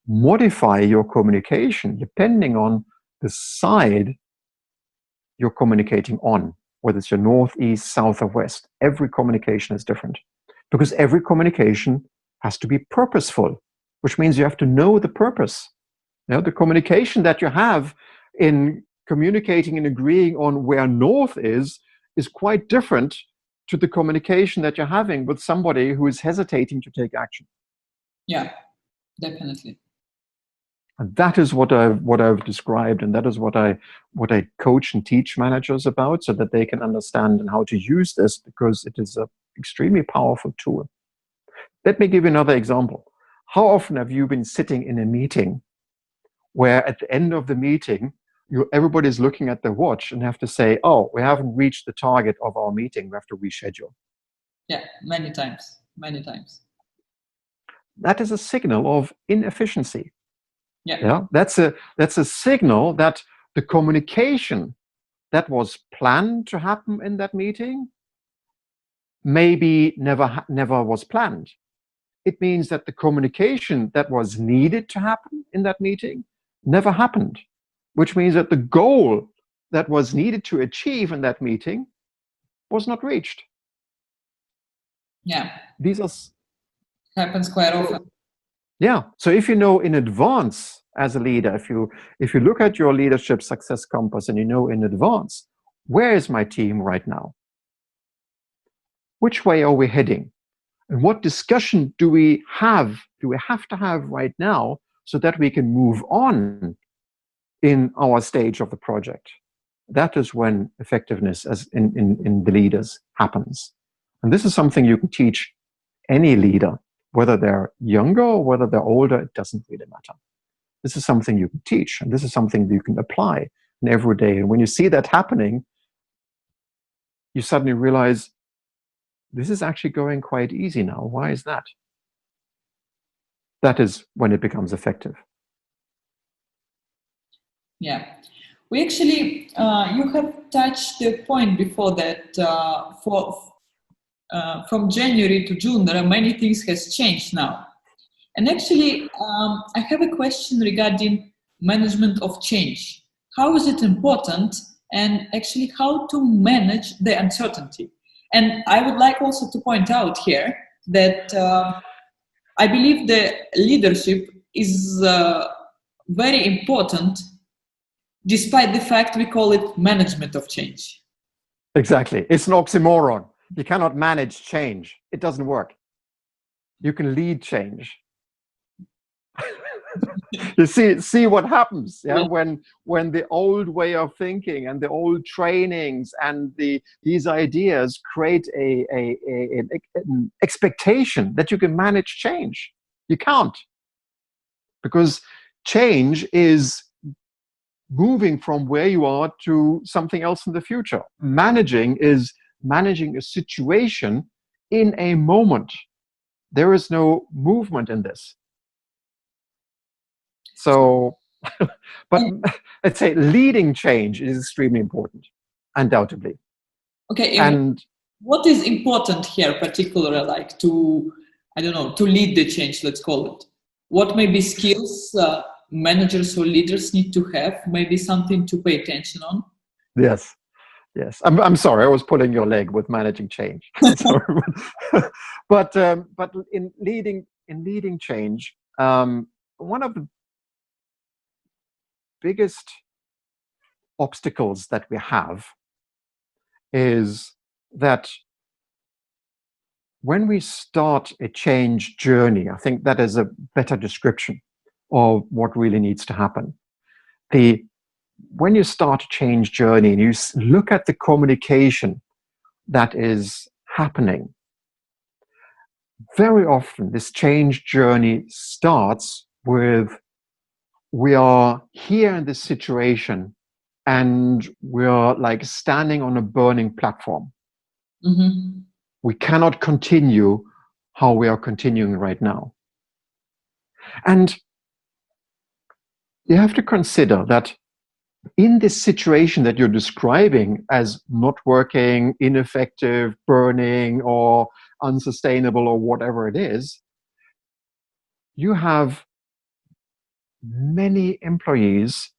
modify your communication depending on the side you're communicating on, whether it's your north, east, south, or west. Every communication is different because every communication has to be purposeful, which means you have to know the purpose. You know, the communication that you have in communicating and agreeing on where north is quite different to the communication that you're having with somebody who is hesitating to take action. Yeah, definitely. And that is what I've described, and that is what I coach and teach managers about, so that they can understand and how to use this, because it is an extremely powerful tool. Let me give you another example. How often have you been sitting in a meeting where at the end of the meeting, everybody's looking at their watch and have to say, oh, we haven't reached the target of our meeting, we have to reschedule? Yeah, many times. That is a signal of inefficiency. Yeah. That's a signal that the communication that was planned to happen in that meeting maybe never was planned. It means that the communication that was needed to happen in that meeting never happened, which means that the goal that was needed to achieve in that meeting was not reached. Yeah. These are happens quite often. Yeah. So if you know in advance as a leader, if you look at your leadership success compass and you know in advance, where is my team right now? Which way are we heading? And what discussion do we have to have right now so that we can move on in our stage of the project? That is when effectiveness as in the leaders happens. And this is something you can teach any leader, whether they're younger or whether they're older, it doesn't really matter. This is something you can teach, and this is something that you can apply in every day. And when you see that happening, you suddenly realize, this is actually going quite easy now. Why is that? That is when it becomes effective. Yeah. We actually, you have touched the point before that from January to June, there are many things has changed now. And actually, I have a question regarding management of change. How is it important, and actually how to manage the uncertainty? And I would like also to point out here that I believe the leadership is very important, despite the fact we call it management of change. Exactly. It's an oxymoron. You cannot manage change. It doesn't work. You can lead change. You see what happens, yeah? When the old way of thinking and the old trainings and these ideas create an expectation that you can manage change. You can't, because change is moving from where you are to something else in the future. Managing is managing a situation in a moment. There is no movement in this. So, but let's say leading change is extremely important, undoubtedly. Okay, and what is important here, particularly like to lead the change, let's call it? What maybe skills managers or leaders need to have? Maybe something to pay attention on? Yes. I'm sorry, I was pulling your leg with managing change. Sorry. but in leading change, one of the biggest obstacles that we have is that when we start a change journey, I think that is a better description of what really needs to happen. When you start a change journey and you look at the communication that is happening, very often this change journey starts with, we are here in this situation and we are like standing on a burning platform. Mm-hmm. We cannot continue how we are continuing right now. And you have to consider that in this situation that you're describing as not working, ineffective, burning, or unsustainable, or whatever it is, you have many employees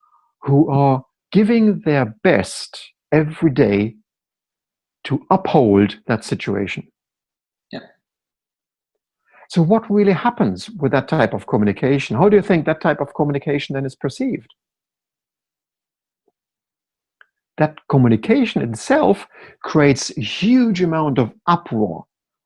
who are giving their best every day to uphold that situation. Yeah. So what really happens with that type of communication? How do you think that type of communication then is perceived? That communication itself creates a huge amount of uproar,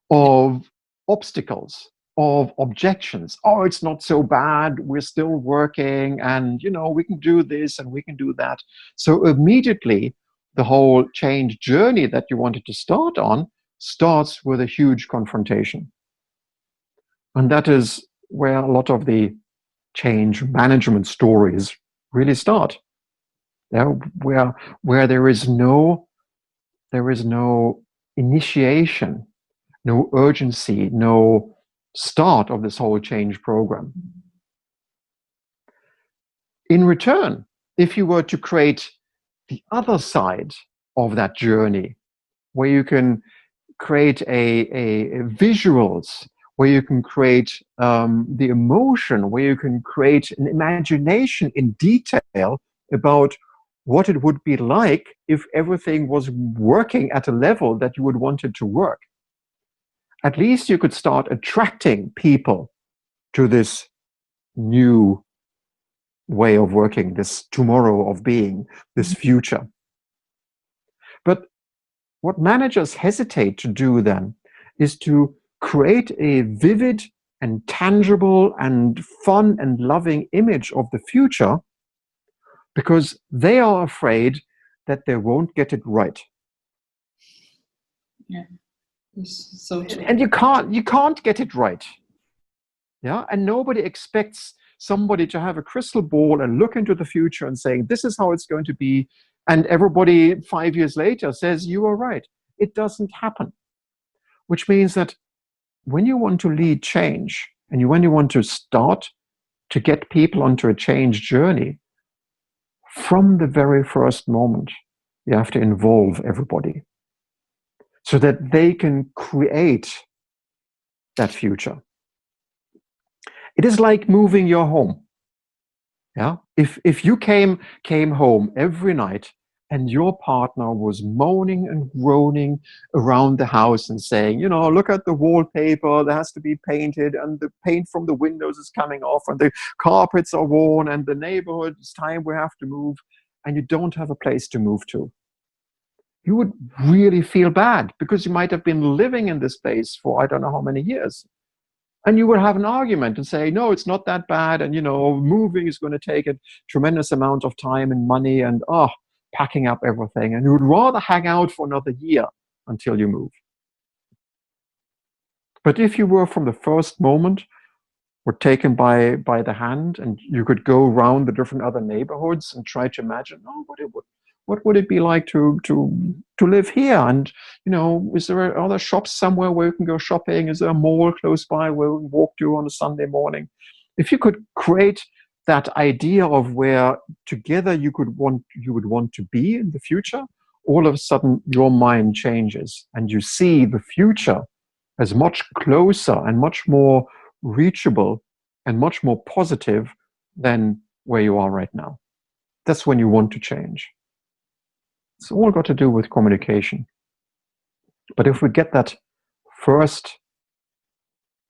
of obstacles, of objections. Oh, it's not so bad, we're still working, and we can do this and we can do that. So immediately the whole change journey that you wanted to start on starts with a huge confrontation. And that is where a lot of the change management stories really start. Where there is no initiation, no urgency, no start of this whole change program. In return, if you were to create the other side of that journey, where you can create a visuals, where you can create the emotion, where you can create an imagination in detail about what it would be like if everything was working at a level that you would want it to work. At least you could start attracting people to this new way of working, this tomorrow of being, this future. But what managers hesitate to do then is to create a vivid and tangible and fun and loving image of the future, because they are afraid that they won't get it right. Yeah, it's so true. And you can't get it right. Yeah, and nobody expects somebody to have a crystal ball and look into the future and saying, this is how it's going to be. And everybody 5 years later says, you are right. It doesn't happen. Which means that when you want to lead change and when you want to start to get people onto a change journey, from the very first moment, you have to involve everybody so that they can create that future. It is like moving your home. Yeah. If you came home every night and your partner was moaning and groaning around the house and saying, you know, look at the wallpaper, there has to be painted, and the paint from the windows is coming off, and the carpets are worn, and the neighborhood, it's time we have to move, and you don't have a place to move to. You would really feel bad, because you might have been living in this place for I don't know how many years. And you would have an argument and say, no, it's not that bad, and, you know, moving is going to take a tremendous amount of time and money, and packing up everything, and you would rather hang out for another year until you move. But if you were from the first moment were taken by the hand, and you could go around the different other neighborhoods and try to imagine, what would it be like to live here? And, you know, is there other shops somewhere where you can go shopping? Is there a mall close by where we can walk to on a Sunday morning? If you could create that idea of where together you would want to be in the future, all of a sudden your mind changes, and you see the future as much closer and much more reachable and much more positive than where you are right now. That's when you want to change. It's all got to do with communication. But if we get that first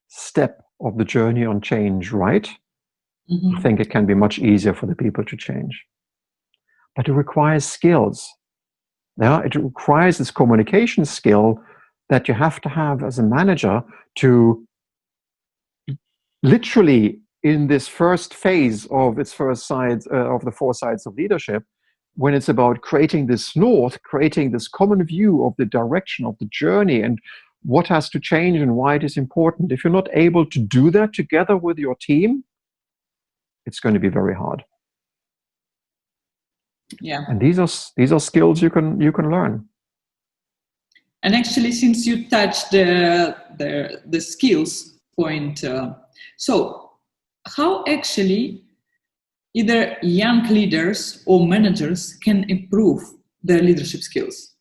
step of the journey on change right, I think it can be much easier for the people to change. But it requires skills. Yeah, it requires this communication skill that you have to have as a manager to literally, in this first phase of its first sides of the 4 sides of leadership, when it's about creating this north, creating this common view of the direction of the journey and what has to change and why it is important. If you're not able to do that together with your team, it's going to be very hard. Yeah. And these are skills you can learn. And actually, since you touched the skills point, so how actually either young leaders or managers can improve their leadership skills?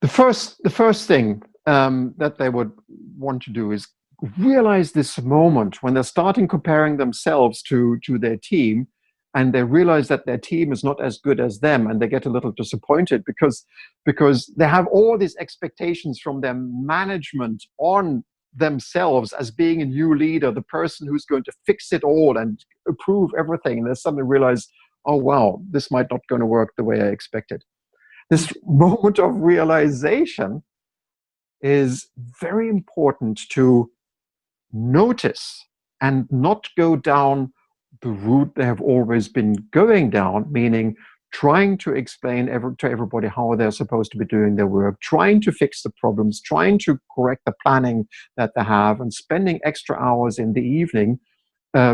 The first thing that they would want to do is realize this moment when they're starting comparing themselves to their team, and they realize that their team is not as good as them, and they get a little disappointed because they have all these expectations from their management on themselves as being a new leader, the person who's going to fix it all and approve everything. And they suddenly realize, oh wow, this might not going to work the way I expected. This moment of realization is very important to notice and not go down the route they have always been going down, meaning trying to explain to everybody how they're supposed to be doing their work, trying to fix the problems, trying to correct the planning that they have, and spending extra hours in the evening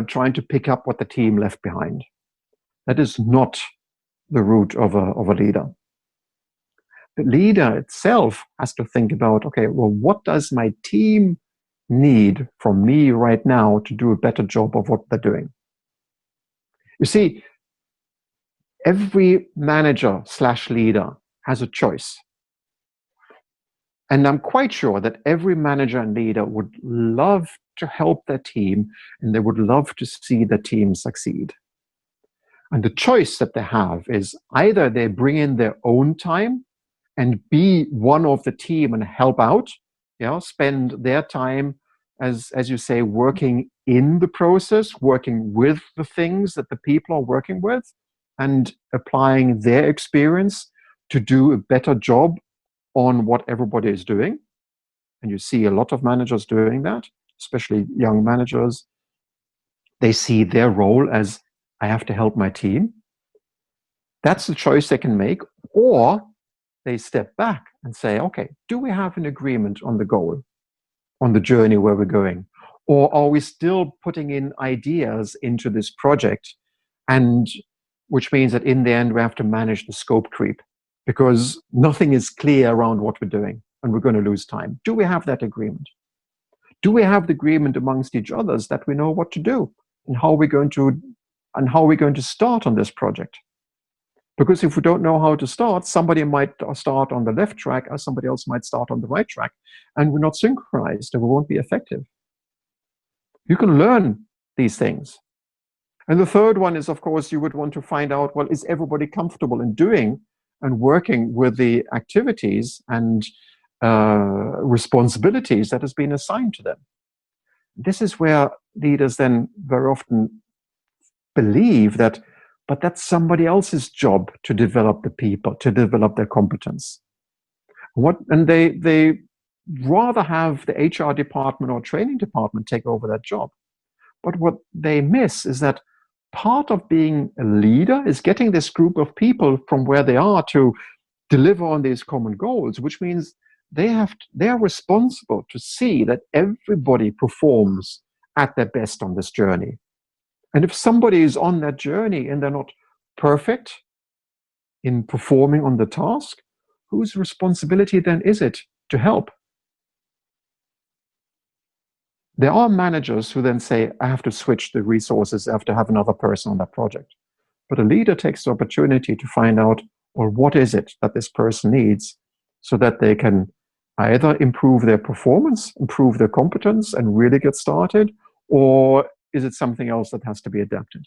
trying to pick up what the team left behind. That is not the route of a leader. The leader itself has to think about, okay, well, what does my team need from me right now to do a better job of what they're doing? You see, every manager / leader has a choice. And I'm quite sure that every manager and leader would love to help their team, and they would love to see the team succeed. And the choice that they have is either they bring in their own time and be one of the team and help out, spend their time, as you say, working in the process, working with the things that the people are working with, and applying their experience to do a better job on what everybody is doing. And you see a lot of managers doing that, especially young managers. They see their role as, I have to help my team. That's the choice they can make. Or they step back and say, okay, do we have an agreement on the goal, on the journey where we're going? Or are we still putting in ideas into this project, and which means that in the end we have to manage the scope creep because nothing is clear around what we're doing and we're going to lose time? Do we have that agreement? Do we have the agreement amongst each others that we know what to do and how we're going to start on this project? Because if we don't know how to start, somebody might start on the left track or somebody else might start on the right track, and we're not synchronized and we won't be effective. You can learn these things. And the third one is, of course, you would want to find out, well, is everybody comfortable in doing and working with the activities and responsibilities that has been assigned to them? This is where leaders then very often believe that, but that's somebody else's job to develop the people, to develop their competence. And they rather have the HR department or training department take over that job. But what they miss is that part of being a leader is getting this group of people from where they are to deliver on these common goals, which means they are responsible to see that everybody performs at their best on this journey. And if somebody is on that journey and they're not perfect in performing on the task, whose responsibility then is it to help? There are managers who then say, I have to switch the resources, I have to have another person on that project. But a leader takes the opportunity to find out, well, what is it that this person needs so that they can either improve their performance, improve their competence, and really get started, or is it something else that has to be adapted?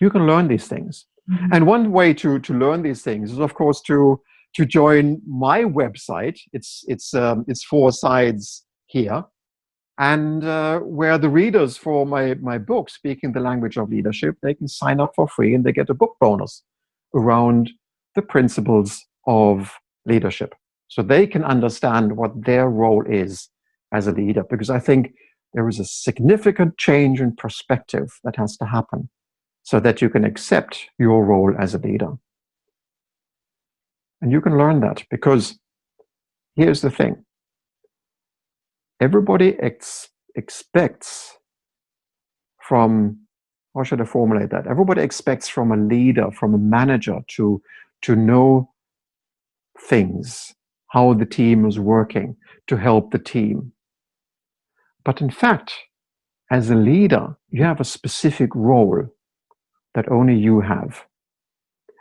You can learn these things. Mm-hmm. And one way to learn these things is, of course, to join my website. It's 4 sides here, and where the readers for my book, Speaking the Language of Leadership, they can sign up for free and they get a book bonus around the principles of leadership. So they can understand what their role is as a leader, because I think there is a significant change in perspective that has to happen so that you can accept your role as a leader. And you can learn that, because here's the thing. Everybody expects from, how should I formulate that? Everybody expects from a leader, from a manager to know things, how the team is working, to help the team. But in fact, as a leader, you have a specific role that only you have.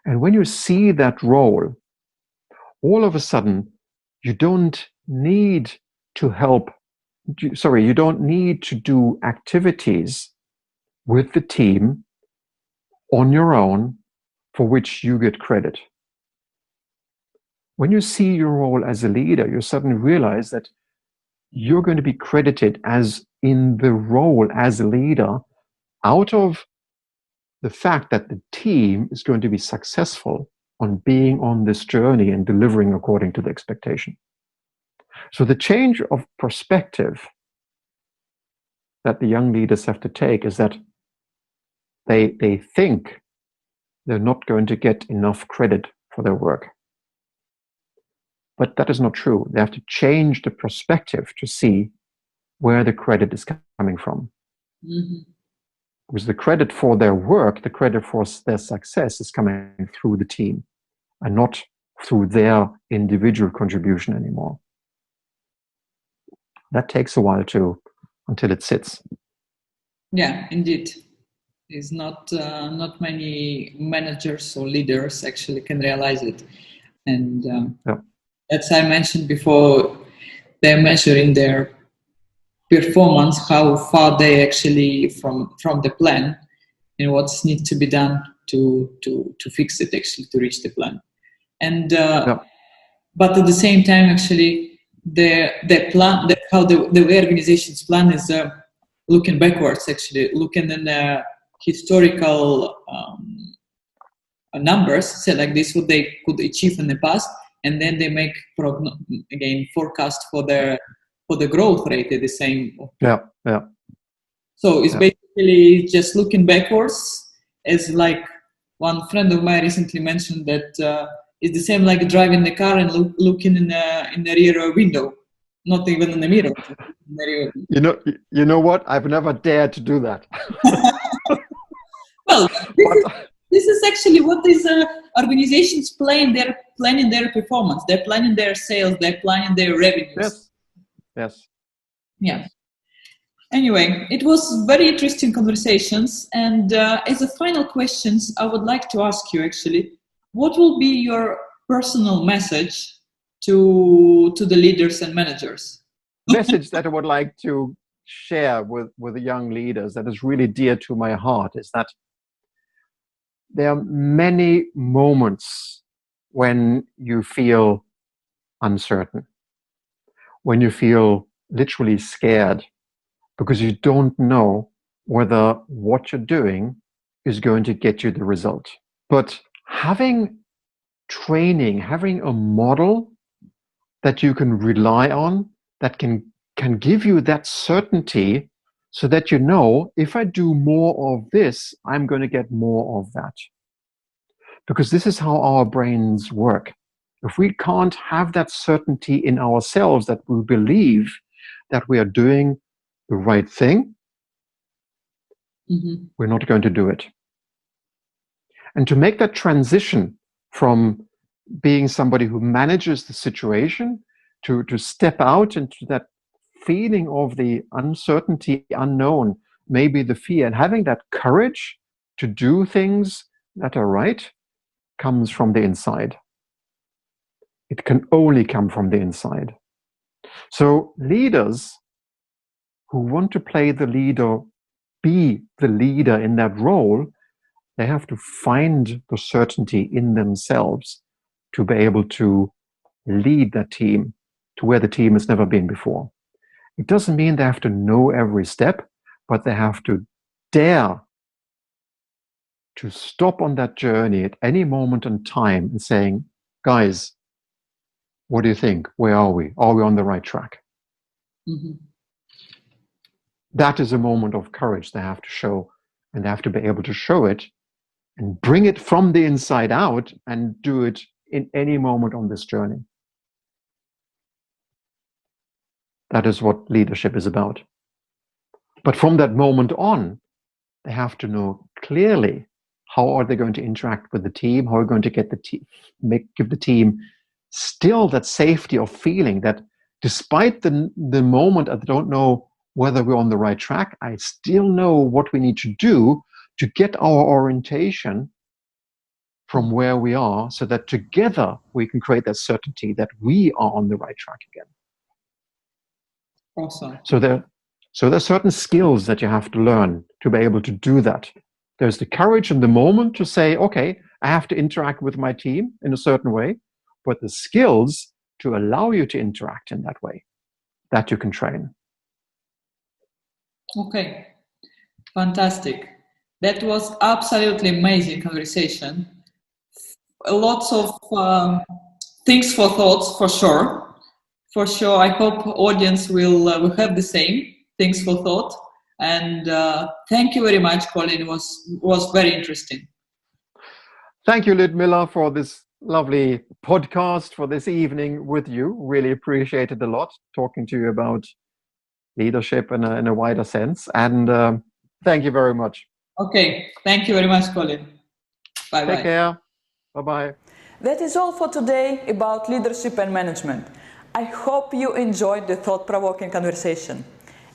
And when you see that role, all of a sudden, you don't need to you don't need to do activities with the team on your own for which you get credit. When you see your role as a leader, you suddenly realize that you're going to be credited as in the role as a leader out of the fact that the team is going to be successful on being on this journey and delivering according to the expectation. So the change of perspective that the young leaders have to take is that they think they're not going to get enough credit for their work. But that is not true. They have to change the perspective to see where the credit is coming from. Mm-hmm. Because the credit for their work, the credit for their success is coming through the team and not through their individual contribution anymore. That takes a while until it sits. Yeah, indeed. It's not many managers or leaders actually can realize it. And as I mentioned before, they're measuring their performance, how far they actually from the plan, and what needs to be done to fix it, actually, to reach the plan. And but at the same time, actually, the plan, how the organization's plan is looking backwards, actually, looking in the historical numbers, say like this, what they could achieve in the past, and then they make forecast for the growth rate at the same. Yeah. So it's basically just looking backwards. As like one friend of mine recently mentioned that it's the same like driving the car and looking in the rear window, not even in the mirror. You know what? I've never dared to do that. Well, this is actually what these organizations plan. They're planning their performance. They're planning their sales. They're planning their revenues. Yes. Yeah. Anyway, it was very interesting conversations. And as a final questions, I would like to ask you actually, what will be your personal message to the leaders and managers? Message that I would like to share with the young leaders that is really dear to my heart is that there are many moments when you feel uncertain, when you feel literally scared because you don't know whether what you're doing is going to get you the result. But having training, having a model that you can rely on, that can give you that certainty so that you know, if I do more of this, I'm going to get more of that. Because this is how our brains work. If we can't have that certainty in ourselves that we believe that we are doing the right thing, we're not going to do it. And to make that transition from being somebody who manages the situation to step out into that feeling of the uncertainty, unknown, maybe the fear, and having that courage to do things that are right comes from the inside. It can only come from the inside. So leaders who want to play the leader, be the leader in that role, they have to find the certainty in themselves to be able to lead that team to where the team has never been before. It doesn't mean they have to know every step, but they have to dare to stop on that journey at any moment in time and saying, guys, what do you think? Where are we? Are we on the right track? That is a moment of courage they have to show, and they have to be able to show it and bring it from the inside out and do it in any moment on this journey. That is what leadership is about. But from that moment on, they have to know clearly how are they going to interact with the team, how are they going to get the team, give the team still that safety of feeling that despite the moment I don't know whether we're on the right track, I still know what we need to do to get our orientation from where we are so that together we can create that certainty that we are on the right track again. Awesome. So there are certain skills that you have to learn to be able to do that. There's the courage in the moment to say, okay, I have to interact with my team in a certain way, but the skills to allow you to interact in that way, that you can train. Okay, fantastic. That was absolutely amazing conversation. Lots of things for thoughts, for sure. For sure, I hope audience will have the same things for thought. And thank you very much, Colin. It was very interesting. Thank you, Ludmila, for this lovely podcast for this evening with you. Really appreciate it a lot, talking to you about leadership in a wider sense. And thank you very much. Okay, thank you very much, Colin. Bye-bye. Take care. Bye-bye. That is all for today about leadership and management. I hope you enjoyed the thought-provoking conversation.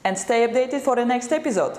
And stay updated for the next episode.